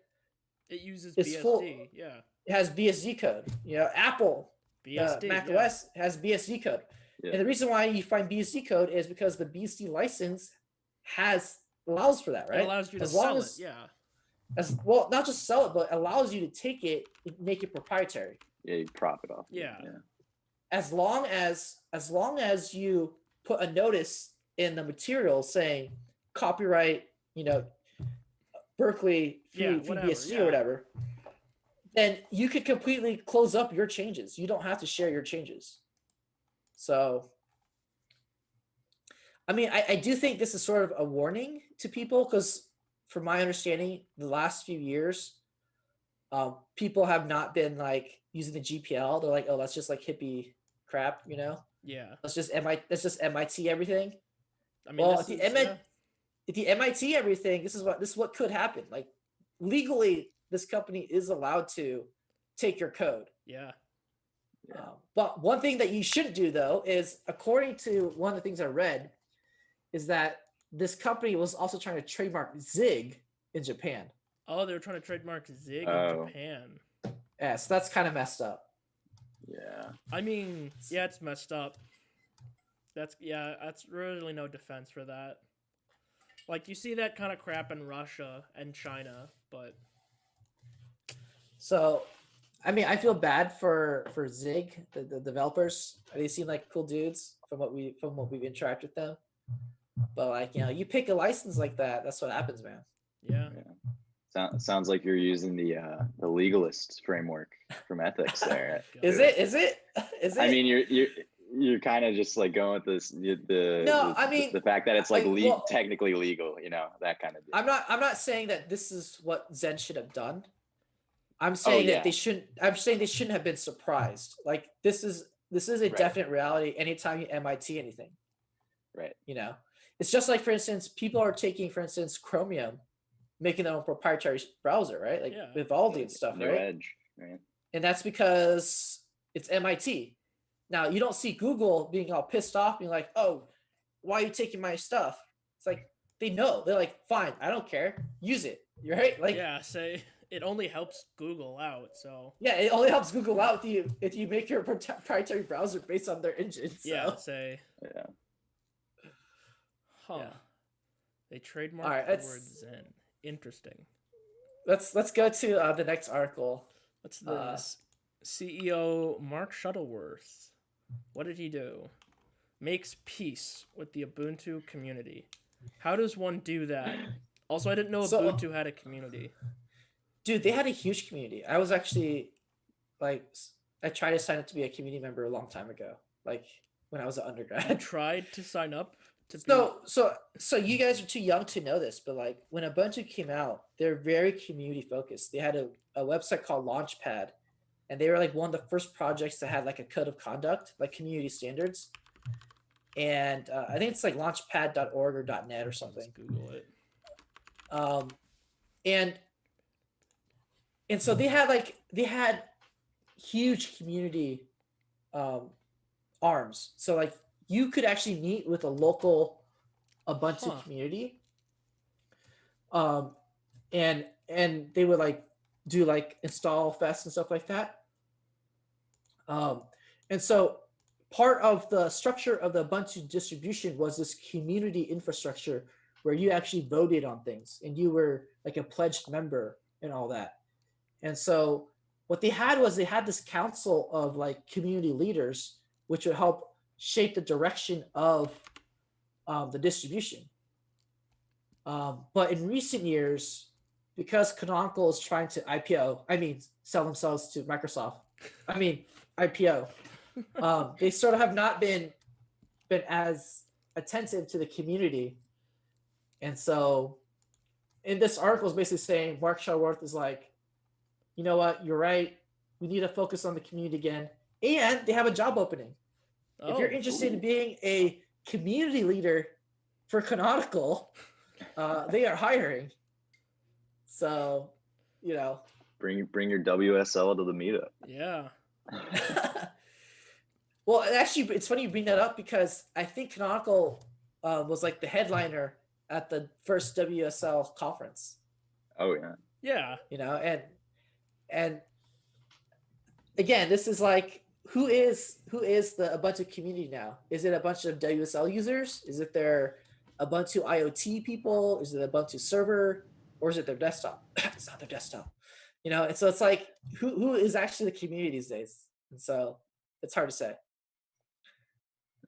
It uses It's BSD. Yeah. It has BSD code. Apple, BSD, Mac yeah. OS has BSD code. Yeah. And the reason why you find BSD code is because the BSD license allows for that, right? It allows you to sell it. Yeah. As well, not just sell it, but allows you to take it and make it proprietary. Yeah, you profit off. Yeah. As long as you put a notice in the material saying copyright, Berkeley through BSD or whatever, then you could completely close up your changes. You don't have to share your changes. So, I mean, I do think this is sort of a warning to people because, from my understanding, the last few years, people have not been like using the GPL. They're like, oh, that's just like hippie crap, Yeah. That's just MIT everything. I mean, if the MIT everything, this is what could happen. Like legally, this company is allowed to take your code. Yeah. But one thing that you shouldn't do though is, according to one of the things I read, is that this company was also trying to trademark Zig in Japan. Oh, they were trying to trademark Zig in Japan. Yeah, so that's kind of messed up. Yeah. I mean, yeah, it's messed up. That's really no defense for that. Like, you see that kind of crap in Russia and China, but... So, I mean, I feel bad for Zig, the developers. They seem like cool dudes from what we've interacted with them. But like, you pick a license like that, that's what happens, man. Yeah. Sounds like you're using the legalist framework from ethics there. Is it? I mean, you're kind of just like going with this the fact that it's like technically legal, that kind of deal. I'm not saying that this is what Zen should have done. I'm saying that they shouldn't have been surprised. Like this is a definite reality anytime you MIT anything. Right. it's just like, for instance, people are taking, for instance, Chromium, making their own proprietary browser, right? Like Yeah. Vivaldi and stuff, No right? Edge, right? And that's because it's MIT. Now you don't see Google being all pissed off, being like, "Oh, why are you taking my stuff?" It's like they know. They're like, "Fine, I don't care. Use it." You're right? Like, Yeah, say it only helps Google out, so yeah, it only helps Google out if you make your proprietary browser based on their engine. So. yeah, say Yeah. huh. Yeah. They trademarked Alright, the let's- word Zen. Interesting. Let's go to the next article. What's this? CEO Mark Shuttleworth. What did he do? Makes peace with the Ubuntu community. How does one do that? Also, I didn't know So- Ubuntu had a community. Dude, they had a huge community. I was actually like, I tried to sign up to be a community member a long time ago, like when I was an I undergrad. tried to sign up to be. So you guys are too young to know this, but like when Ubuntu came out, they're very community focused. They had a website called Launchpad, and they were like one of the first projects that had like a code of conduct, like community standards. And I think it's like launchpad.org or .net or I'll something. just Google it. And so they had huge community arms. So like you could actually meet with a local Ubuntu Huh. community. And they would like do like install fest and stuff like that. And so part of the structure of the Ubuntu distribution was this community infrastructure where you actually voted on things and you were like a pledged member and all that. And so what they had was they had this council of like community leaders, which would help shape the direction of the distribution. But in recent years, because Canonical is trying to sell themselves to Microsoft, IPO, they sort of have not been as attentive to the community. And so in this article is basically saying Mark Shuttleworth is like, you know what, you're right. We need to focus on the community again. And they have a job opening. If you're interested in being a community leader for Canonical, they are hiring. So, you know. Bring your WSL to the meetup. Yeah. Well, actually, it's funny you bring that up because I think Canonical was like the headliner at the first WSL conference. Oh yeah. Yeah. You know, and again, this is like who is the Ubuntu community now? Is it a bunch of WSL users? Is it their Ubuntu IoT people? Is it Ubuntu server? Or is it their desktop? It's not their desktop. You know, and so it's like who is actually the community these days? And so it's hard to say.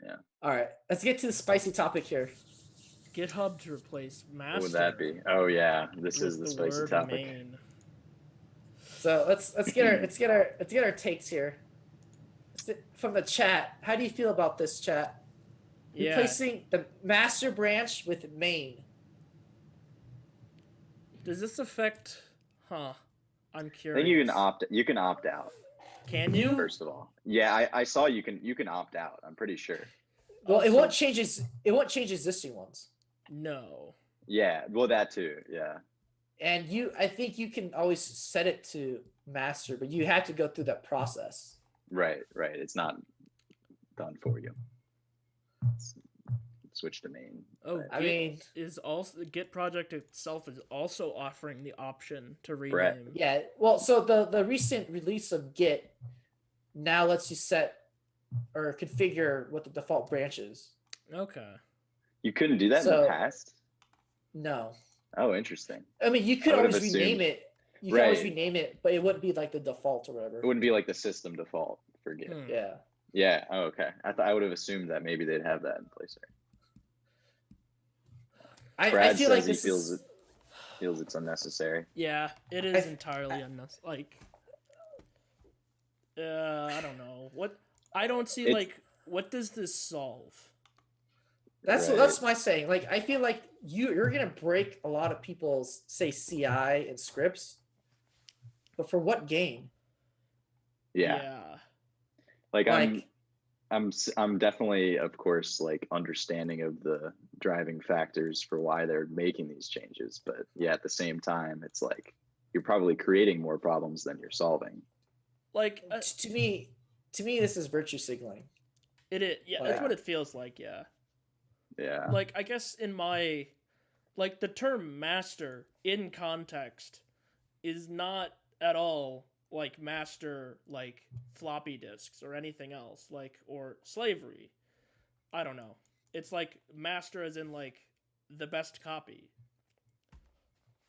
Yeah. All right, let's get to the spicy topic here. GitHub to replace master. What would that be? Oh yeah, this is the spicy word topic. main. So let's get our takes here. From the chat, how do you feel about this, chat? Yeah. Replacing the master branch with main. Does this affect? Huh. I'm I curious. think you can opt out. Can you? First of all, yeah, I saw you can opt out. I'm pretty sure. Well, it Also- won't change existing ones. No. Yeah, well that too. Yeah, And I think you can always set it to master, but you have to go through that process. right. It's not done for you. Switch to main. Oh, Right. I mean, is also the Git project itself is also offering the option to rename. Brett. yeah. Well, so the recent release of Git now lets you set or configure what the default branch is. Okay. You couldn't do that in So- the past. No, Oh, interesting. I mean you could I would've always rename assumed- it. You can always Right. rename it, but it wouldn't be like the default or whatever. It wouldn't be like the system default for Git. Hmm. Yeah. Yeah. Oh, okay. I would have assumed that maybe they'd have that in place. I Brad feel says like he this feels it's unnecessary. Yeah, it is entirely unnecessary. Like, I don't know what. I don't see It's- like what does this solve? that's Right. my saying. Like I feel like you're gonna break a lot of people's say CI and scripts, but for what gain? Yeah. Like Like I'm definitely, of course, like understanding of the driving factors for why they're making these changes, but yeah, at the same time, it's like you're probably creating more problems than you're solving. Like To me, this is virtue signaling. it is, yeah, that's what it feels like. Yeah. Yeah. Like I guess in my like the term master in context is not at all like master like floppy disks or anything else like or slavery. I don't know. It's like master as in like the best copy.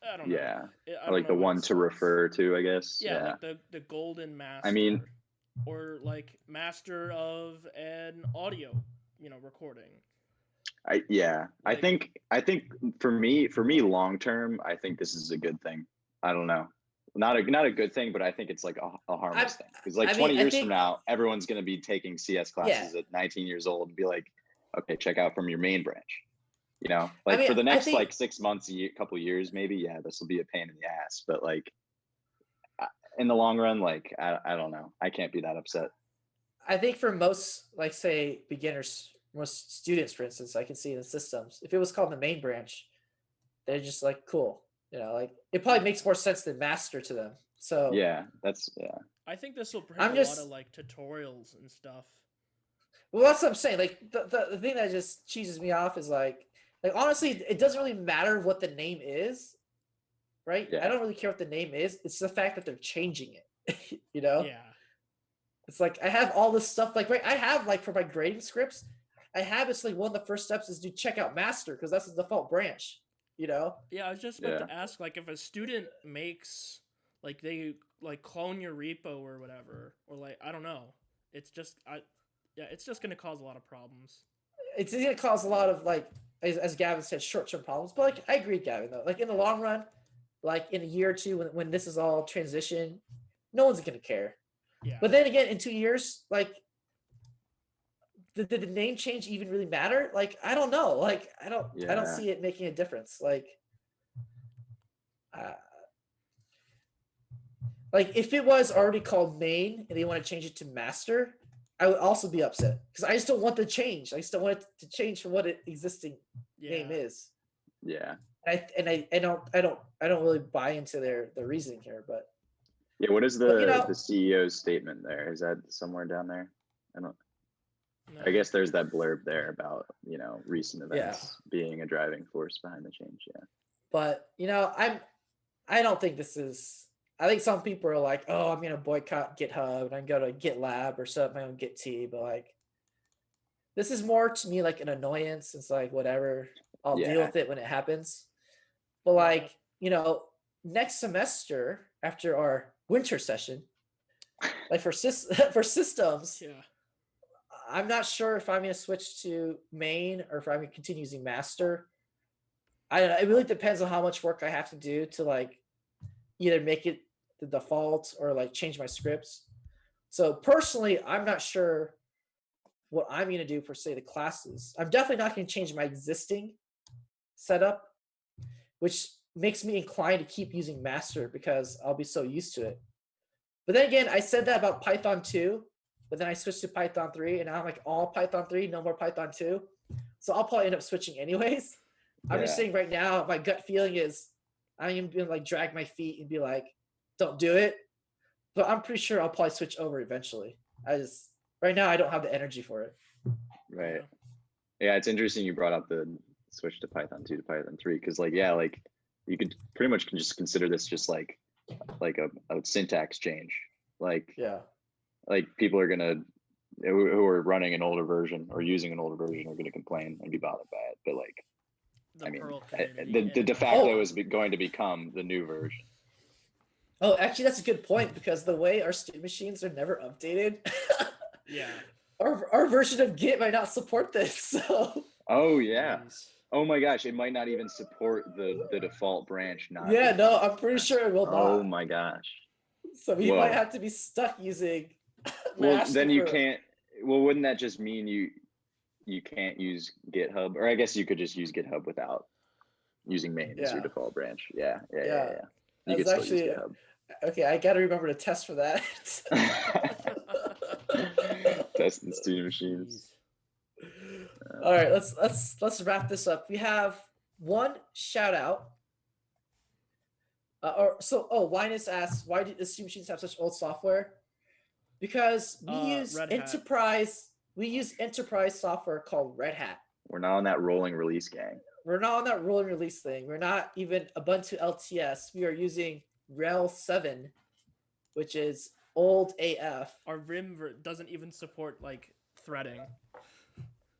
I don't know. Yeah. I Or like don't know the what one it to says. refer to, I guess. Yeah, Yeah. like the golden master. I mean, or like master of an audio, recording. I Like, I think for me long term, I think this is a good thing. I don't know. Not a good thing, but I think it's like a harmless thing. Because like 20 years from now, everyone's gonna be taking CS classes at 19 years old and be like, okay, check out from your main branch. You know, like for the next like 6 months, couple years, maybe, yeah, this will be a pain in the ass. But like in the long run, like I don't know. I can't be that upset. I think for most, like say beginners, most students, for instance, I can see in the systems, if it was called the main branch, they're just like, cool. Like it probably makes more sense than master to them. So yeah. I think this will bring I'm a just- lot of like tutorials and stuff. Well, that's what I'm saying. Like the thing that just cheeses me off is like honestly, it doesn't really matter what the name is, right? Yeah. I don't really care what the name is. It's the fact that they're changing it. You know? Yeah. It's like I have all this stuff. Like, right, I have like for my grading scripts, I have it's like one of the first steps is do checkout master because that's the default branch. You know? Yeah, I was just about Yeah. to ask, like, if a student makes, like, they, like, clone your repo or whatever, or, like, I don't know. It's just, it's just going to cause a lot of problems. It's going to cause a lot of, like, as Gavin said, short-term problems. But, like, I agree, Gavin, though. Like, in the long run, like, in a year or two, when this is all transition, no one's going to care. Yeah. But then again, in 2 years, like, did the name change even really matter? Like, I don't know. Like, I don't see it making a difference. Like if it was already called main and they want to change it to master, I would also be upset because I just don't want the change. I just don't want it to change from what it existing name is. Yeah. I don't really buy into their reasoning here, but yeah. What is the CEO's statement there? Is that somewhere down there? I don't. No. I guess there's that blurb there about recent events being a driving force behind the change. Yeah. But I don't think this is. I think some people are like, oh, I'm gonna boycott GitHub and I'm gonna go to GitLab or set up my own Git T. But like, this is more to me like an annoyance. It's like whatever. I'll deal with it when it happens. But like, next semester after our winter session, like for systems, I'm not sure if I'm going to switch to main or if I'm going to continue using master. I don't know. It really depends on how much work I have to do to like either make it the default or like change my scripts. So personally, I'm not sure what I'm going to do for say the classes. I'm definitely not going to change my existing setup, which makes me inclined to keep using master because I'll be so used to it. But then again, I said that about Python 2, but then I switched to Python 3 and now I'm like all Python 3, no more Python 2. So I'll probably end up switching anyways. I'm just saying right now, my gut feeling is I'm even gonna like drag my feet and be like, don't do it. But I'm pretty sure I'll probably switch over eventually. Right now I don't have the energy for it. Right. Yeah, it's interesting you brought up the switch to Python 2 to Python 3 because like you could pretty much just consider this just like a syntax change. Like people are gonna who are running an older version or using an older version are gonna complain and be bothered by it. But like the de facto is going to become the new version. Oh, actually, that's a good point because the way our state machines are never updated. Our version of Git might not support this. So. Oh yeah. Nice. Oh my gosh, it might not even support the default branch. No, I'm pretty sure it will not. Oh my gosh. So we might have to be stuck using. Well, then you can't. Well, wouldn't that just mean you can't use GitHub? Or I guess you could just use GitHub without using main as your default branch. Yeah. You could still use GitHub. Okay, I got to remember to test for that. testing student machines. Jeez. All right, let's wrap this up. We have one shout out. Linus asks, why do the student machines have such old software? Because we use Red Hat. enterprise. We use enterprise software called Red Hat. We're not on that rolling release gang. We're not on that rolling release thing. We're not even Ubuntu LTS. We are using RHEL 7, which is old AF. Our Vim doesn't even support like threading.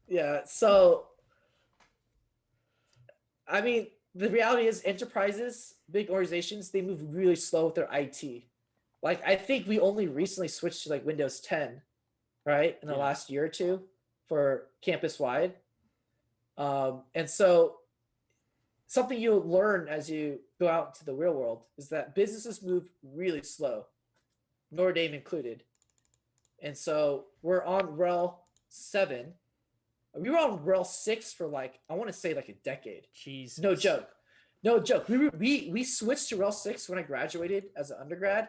Yeah, so I mean, the reality is enterprises, big organizations, they move really slow with their IT. Like I think we only recently switched to like Windows 10, right? In the Yeah. last year or two for campus wide. And so something you'll learn as you go out into the real world is that businesses move really slow, Notre Dame included. And so we're on RHEL 7. We were on RHEL 6 for like, I want to say like a decade. Jesus. No joke. No joke. We switched to RHEL 6 when I graduated as an undergrad.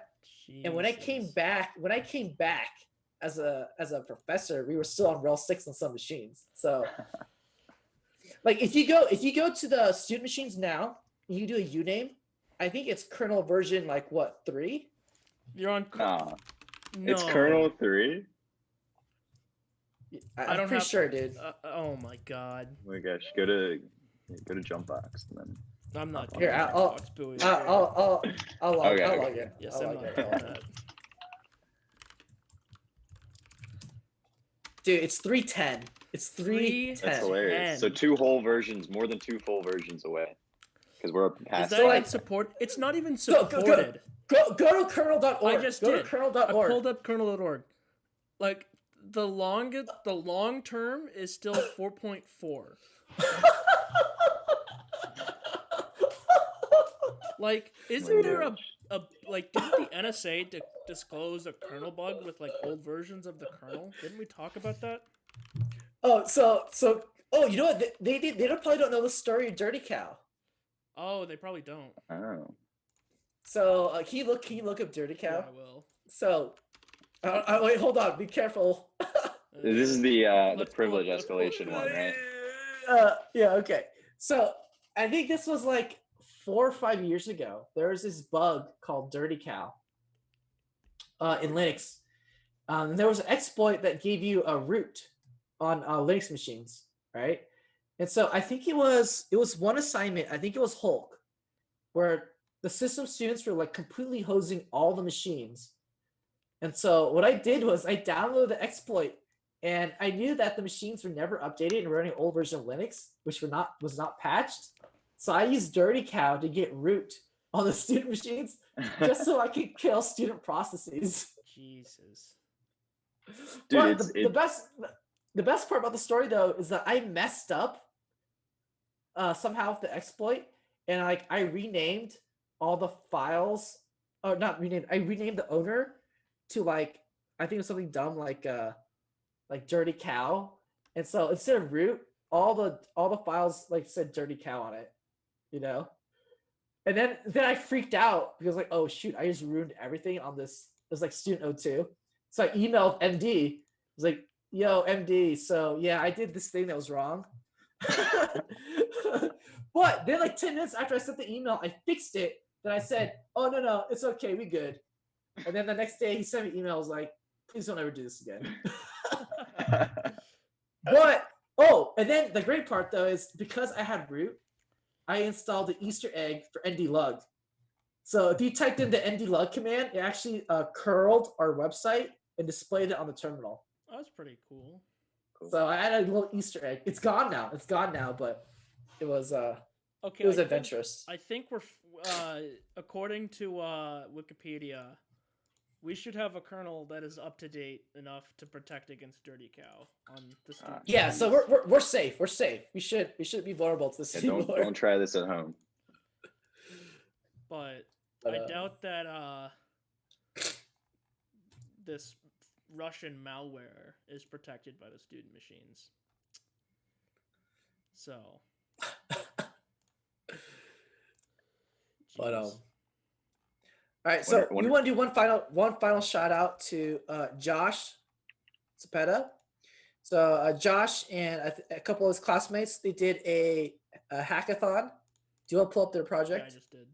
And when I came Jesus. back as a professor, we were still on RHEL 6 on some machines. So like if you go to the student machines now, you do a uname, I think it's kernel version like what, 3? You're on. Nah, No. it's kernel 3. I'm don't pretty have- sure, dude. Oh my god. Oh my gosh, go to Jumpbox and then. I'm not doing Here, that. I'll Box buoy. I'll log Okay, I'll okay. log in. Yes, I'll I'm log not in. doing that. Dude, it's 310. It's 310. That's hilarious. So 10. 2 whole versions, more than 2 full versions away, because we're up Is past. that So, even like- support? It's not even Go, go, go. supported. Go to kernel.org. I just go did. to kernel.org. I pulled up kernel.org. Like the long term is still 4.4. Like, isn't there a like? Didn't the NSA disclose a kernel bug with like old versions of the kernel? Didn't we talk about that? You know what? They probably don't know the story of Dirty Cow. Oh, they probably don't. Oh. So can you look up Dirty Yeah, Cow? I will. So, wait, hold on. Be careful. This is the Let's privilege pull it- escalation one, right? Yeah. Okay. So I think this was like 4 or 5 years ago. There was this bug called Dirty Cow in Linux. There was an exploit that gave you a root on Linux machines, right? And so I think it was one assignment. I think it was Hulk, where the system students were like completely hosing all the machines. And so what I did was I downloaded the exploit, and I knew that the machines were never updated and were running an old version of Linux, which was not patched. So I used Dirty Cow to get root on the student machines just so I could kill student processes. Jesus. Dude, But the best part about the story though is that I messed up somehow with the exploit, and I renamed all the files, or not renamed. I renamed the owner to like, I think it was something dumb like Dirty Cow, and so instead of root, all the files like said Dirty Cow on it, you know. And then I freaked out because like, oh shoot, I just ruined everything on this. It was like student 02. So I emailed MD. I was like, yo, MD, so yeah, I did this thing that was wrong. But then like 10 minutes after I sent the email, I fixed it. Then I said, oh no, it's okay, we good. And then the next day he sent me emails like, please don't ever do this again. But and then the great part though is because I had root, I installed the Easter egg for ndlug. So if you typed in the ndlug command, it actually curled our website and displayed it on the terminal. That's pretty cool. So I added a little Easter egg. It's gone now, but it was Okay. it was I think- adventurous. I think we're, according to Wikipedia, we should have a kernel that is up to date enough to protect against Dirty Cow on the student. Yeah, so we're safe. We're safe. We should be vulnerable to this Yeah, anymore. don't try this at home. But But, I doubt that this Russian malware is protected by the student machines. So. But Jeez. all right, so Wonder- we want to do one final shout out to Josh Cepeda. So Josh and a couple of his classmates, they did a hackathon. Do you want to pull up their Yeah, I project? just did.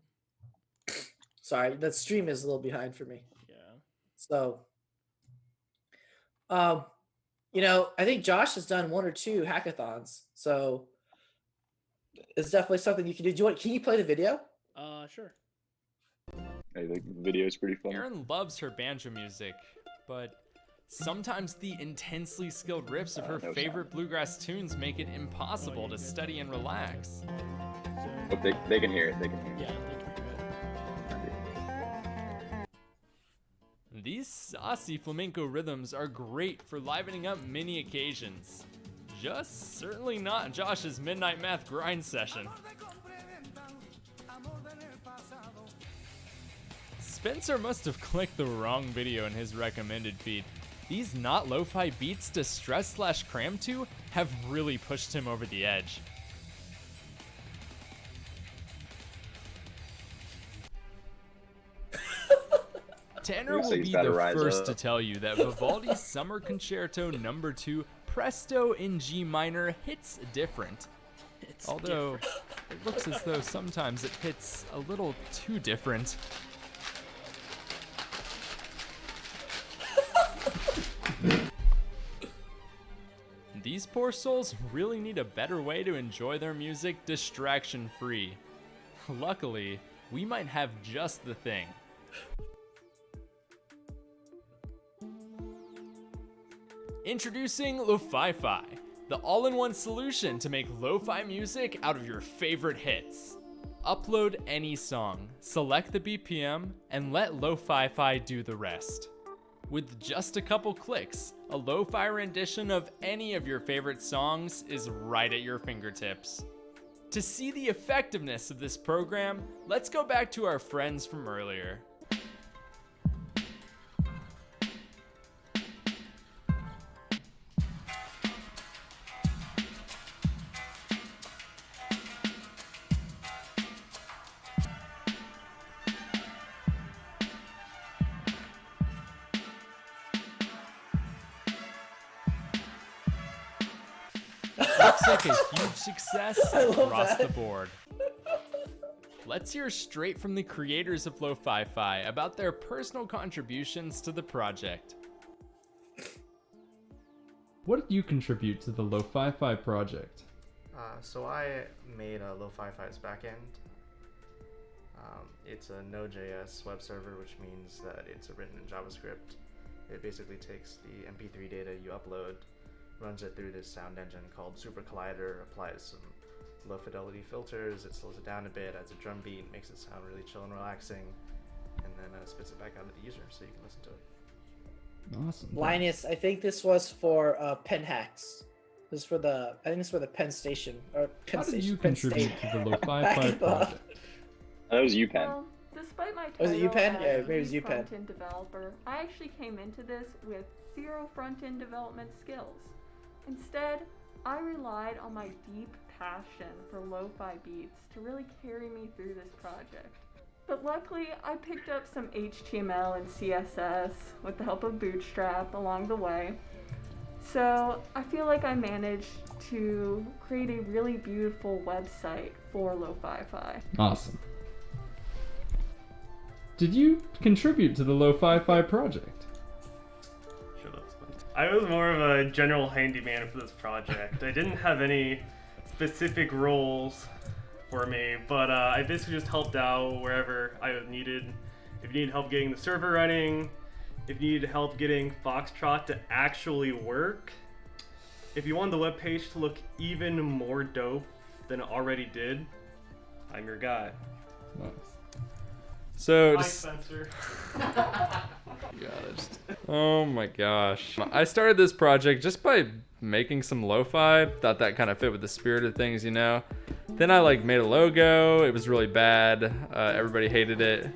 Sorry, the stream is a little behind for me. Yeah. So, um, I think Josh has done 1 or 2 hackathons. So it's definitely something you can do. Can you play the video? Sure. I think the video is pretty fun. Erin loves her banjo music, but sometimes the intensely skilled riffs of her No favorite bluegrass tunes make it impossible to study and relax. But they can hear it. They can hear it. Yeah, they can hear it. These saucy flamenco rhythms are great for livening up many occasions. Just certainly not Josh's midnight math grind session. Spencer must have clicked the wrong video in his recommended feed. These not lo-fi beats to stress/cram to have really pushed him over the edge. Tanner will be the first to tell you that Vivaldi's Summer Concerto No. 2 Presto in G minor hits different. Although it looks as though sometimes it hits a little too different. These poor souls really need a better way to enjoy their music distraction-free. Luckily, we might have just the thing. Introducing Lo-Fi-Fi, the all-in-one solution to make lo-fi music out of your favorite hits. Upload any song, select the BPM, and let Lo-Fi-Fi do the rest. With just a couple clicks, a lo-fi rendition of any of your favorite songs is right at your fingertips. To see the effectiveness of this program, let's go back to our friends from earlier. Looks like a huge success across the board. Let's hear straight from the creators of Lo-Fi-Fi about their personal contributions to the project. What did you contribute to the Lo-Fi-Fi project? So I made a Lo-Fi-Fi's backend. It's a Node.js web server, which means that it's written in JavaScript. It basically takes the MP3 data you upload, runs it through this sound engine called Super Collider, applies some low fidelity filters, it slows it down a bit, adds a drum beat, makes it sound really chill and relaxing, and then spits it back out to the user so you can listen to it. Awesome. Linus, I think this was for Penn Hacks. This is for I think it's for the Penn Station or Penn How Station. did you Penn contribute State. to the Lo-Fi-Fi project? That was UPenn. Well, despite my Was title it UPenn? as Yeah, maybe it was lead UPenn. front-end developer, I actually came into this with 0 front-end development skills. Instead, I relied on my deep passion for lo-fi beats to really carry me through this project. But luckily, I picked up some HTML and CSS with the help of Bootstrap along the way. So I feel like I managed to create a really beautiful website for Lo-Fi-Fi. Awesome. Did you contribute to the Lo-Fi-Fi project? Sure, that's fun. I was more of a general handyman for this project. I didn't have any specific roles for me, but I basically just helped out wherever I was needed. If you need help getting the server running, if you need help getting Foxtrot to actually work, if you want the webpage to look even more dope than it already did, I'm your guy. Nice. So, Hi, Spencer. oh my gosh. I started this project just by making some lo-fi. Thought that kind of fit with the spirit of things, you know? Then I made a logo. It was really bad. Everybody hated it.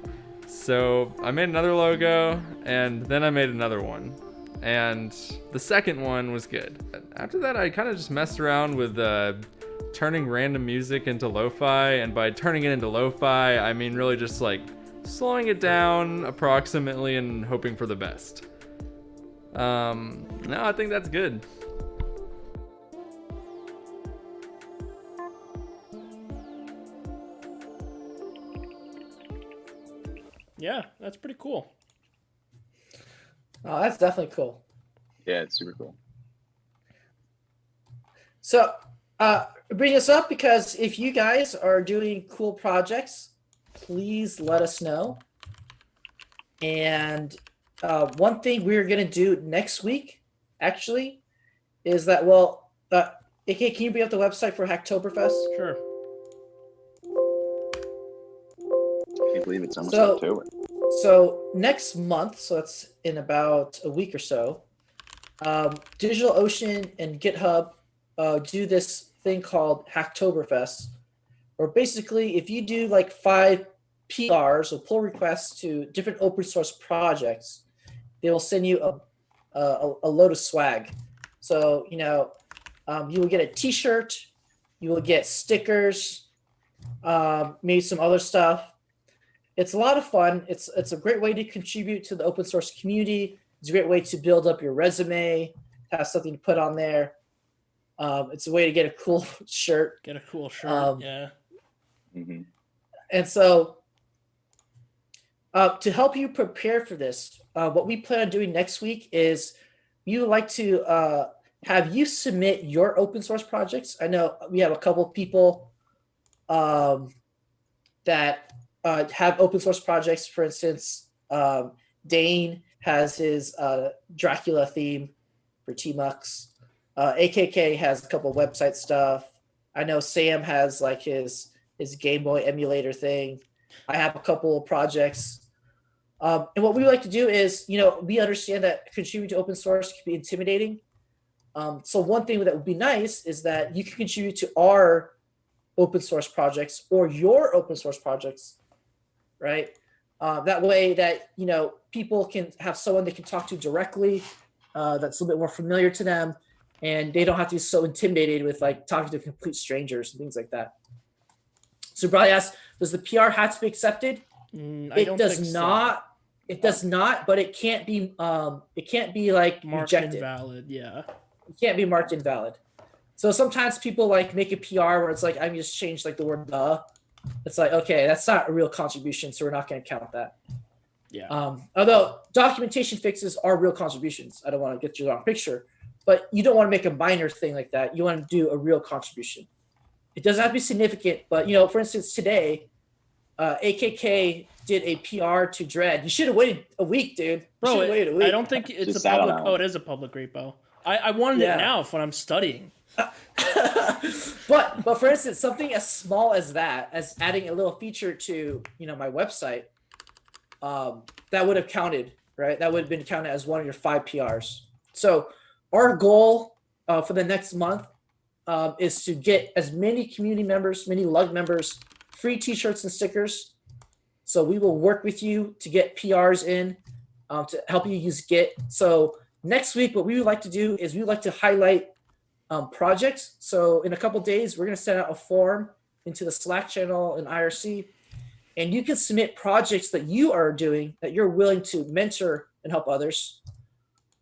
So I made another logo, and then I made another one. And the second one was good. After that, I kind of just messed around with turning random music into lo-fi. And by turning it into lo-fi, I mean really just slowing it down approximately and hoping for the best. No, I think that's good. Yeah, that's pretty cool. Oh, that's definitely cool. Yeah, it's super cool. So, bring this up because if you guys are doing cool projects, please let us know. And one thing we're going to do next week, actually, is that, well, AK, can you bring up the website for Hacktoberfest? Sure. I can't believe it's almost So- October. So next month, so that's in about a week or so, DigitalOcean and GitHub do this thing called Hacktoberfest, where basically if you do like 5 PRs or pull requests to different open source projects, they will send you a load of swag. So, you will get a t-shirt, you will get stickers, maybe some other stuff. It's a lot of fun. It's a great way to contribute to the open source community. It's a great way to build up your resume, have something to put on there. It's a way to get a cool shirt. Get a cool shirt. Yeah. Hmm. And so to help you prepare for this, what we plan on doing next week is we would like to have you submit your open source projects. I know we have a couple of people that have open source projects. For instance, Dane has his Dracula theme for Tmux. AKK has a couple of website stuff. I know Sam has like his Game Boy emulator thing. I have a couple of projects. And what we like to do is, we understand that contributing to open source can be intimidating. So one thing that would be nice is that you can contribute to our open source projects or your open source projects, right? That way that, people can have someone they can talk to directly that's a little bit more familiar to them, and they don't have to be so intimidated with like talking to complete strangers and things like that. So Brian asked, does the PR have to be accepted? I don't does think not. It does not, but it can't be like so. Marked rejected. invalid. Yeah. It can't be marked invalid. So sometimes people like make a PR where it's like, I'm just changed like the word "the." It's like, okay, that's not a real contribution, so we're not going to count that. Yeah. Although documentation fixes are real contributions. I don't want to get you the wrong picture, but you don't want to make a minor thing like that. You want to do a real contribution. It doesn't have to be significant, but for instance, today, AKK did a PR to Dread. You should have waited a week, dude. You Bro, should've waited a week. I don't think it's Just a sat on public. that Oh, one. it is a public repo. I wanted Yeah. it now for when I'm studying. but for instance, something as small as that, as adding a little feature to my website, that would have counted, right? That would have been counted as one of your 5 PRs. So our goal for the next month is to get as many community members, many Lug members, free T-shirts and stickers. So we will work with you to get PRs in to help you use Git. So next week, what we would like to do is we would like to highlight projects. So in a couple days, we're going to send out a form into the Slack channel in IRC, and you can submit projects that you are doing that you're willing to mentor and help others.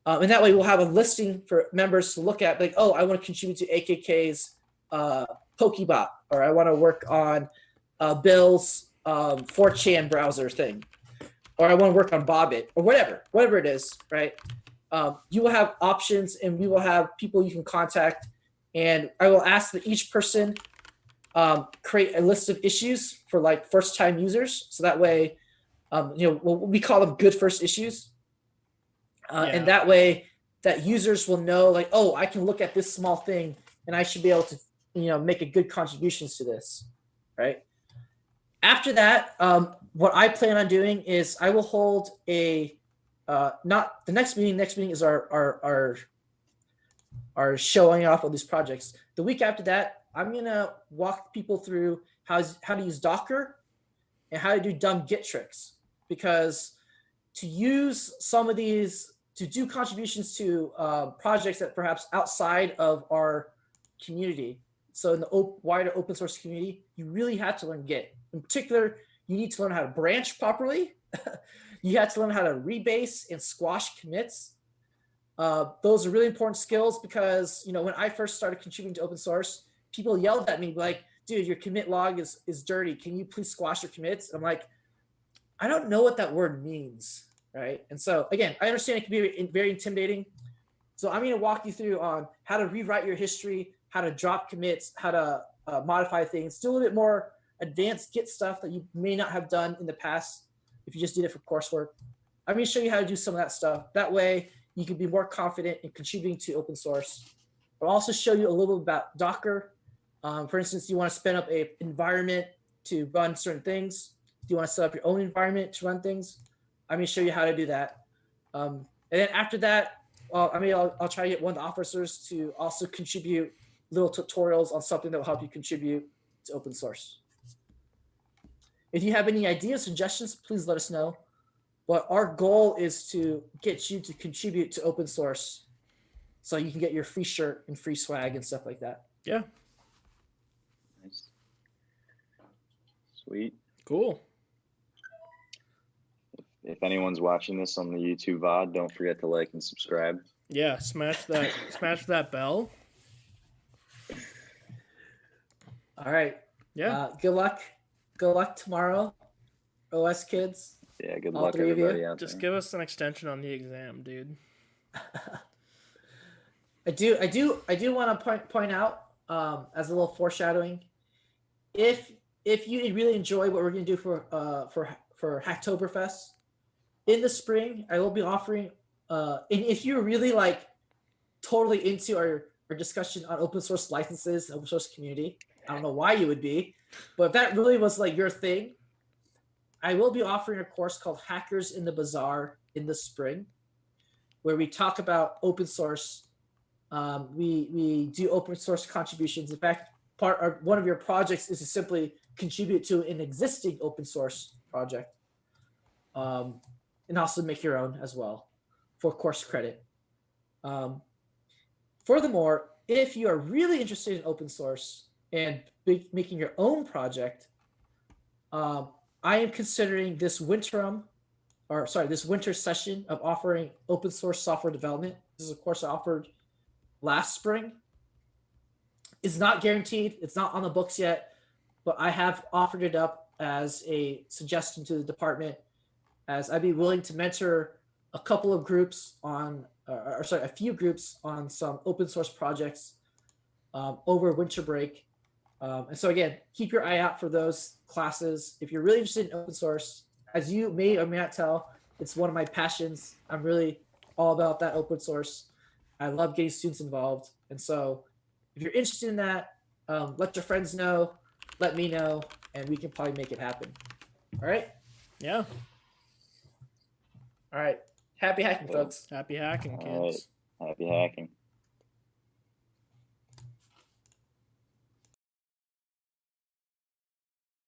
And that way we'll have a listing for members to look at, like, oh, I want to contribute to AKK's Pokebot, or I want to work on Bill's 4chan browser thing, or I want to work on Bobbit, or whatever it is, right? You will have options, and we will have people you can contact, and I will ask that each person create a list of issues for like first-time users, so that way, we call them good first issues, and that way that users will know, like, oh, I can look at this small thing, and I should be able to, make a good contributions to this, right? After that, what I plan on doing is I will hold a not the next meeting. Next meeting is our showing off of these projects. The week after that, I'm gonna walk people through how to use Docker and how to do dumb Git tricks, because to use some of these to do contributions to projects that perhaps outside of our community. So in the wider open source community, you really have to learn Git. In particular, you need to learn how to branch properly. You have to learn how to rebase and squash commits. Those are really important skills because, you know, when I first started contributing to open source, people yelled at me like, dude, your commit log is dirty. Can you please squash your commits? I'm like, I don't know what that word means, right? And so again, I understand it can be very intimidating. So I'm going to walk you through on how to rewrite your history, how to drop commits, how to modify things, do a little bit more advanced Git stuff that you may not have done in the past if you just did it for coursework. I'm going to show you how to do some of that stuff. That way you can be more confident in contributing to open source. I'll also show you a little bit about Docker. For instance, you want to spin up an environment to run certain things. Do you want to set up your own environment to run things? I'm going to show you how to do that. And then after that, I'll try to get one of the officers to also contribute little tutorials on something that will help you contribute to open source. If you have any ideas, suggestions, please let us know. But our goal is to get you to contribute to open source so you can get your free shirt and free swag and stuff like that. Yeah. Nice. Sweet. Cool. If anyone's watching this on the YouTube VOD, don't forget to like and subscribe. Yeah, smash that bell. All right. Yeah. Good luck. Good luck tomorrow, OS kids. Yeah, good All luck three of you. everybody out Just there. give us an extension on the exam, dude. I do want to point out as a little foreshadowing, if you really enjoy what we're going to do for Hacktoberfest in the spring, I will be offering and if you're really like totally into our discussion on open source licenses and open source community, I don't know why you would be, but if that really was like your thing, I will be offering a course called Hackers in the Bazaar in the spring, where we talk about open source. We do open source contributions. In fact, one of your projects is to simply contribute to an existing open source project, and also make your own as well for course credit. Furthermore, if you are really interested in open source and making your own project, I am considering this winter session of offering open source software development. This is a course I offered last spring. It's not guaranteed. It's not on the books yet, but I have offered it up as a suggestion to the department, as I'd be willing to mentor a couple of groups on, a few groups on some open source projects over winter break. And so again, keep your eye out for those classes. If you're really interested in open source, as you may or may not tell, it's one of my passions. I'm really all about that open source. I love getting students involved. And so if you're interested in that, let your friends know, let me know, and we can probably make it happen. All right? Yeah. All right. Happy hacking, folks. Happy hacking, All right. kids. Happy hacking.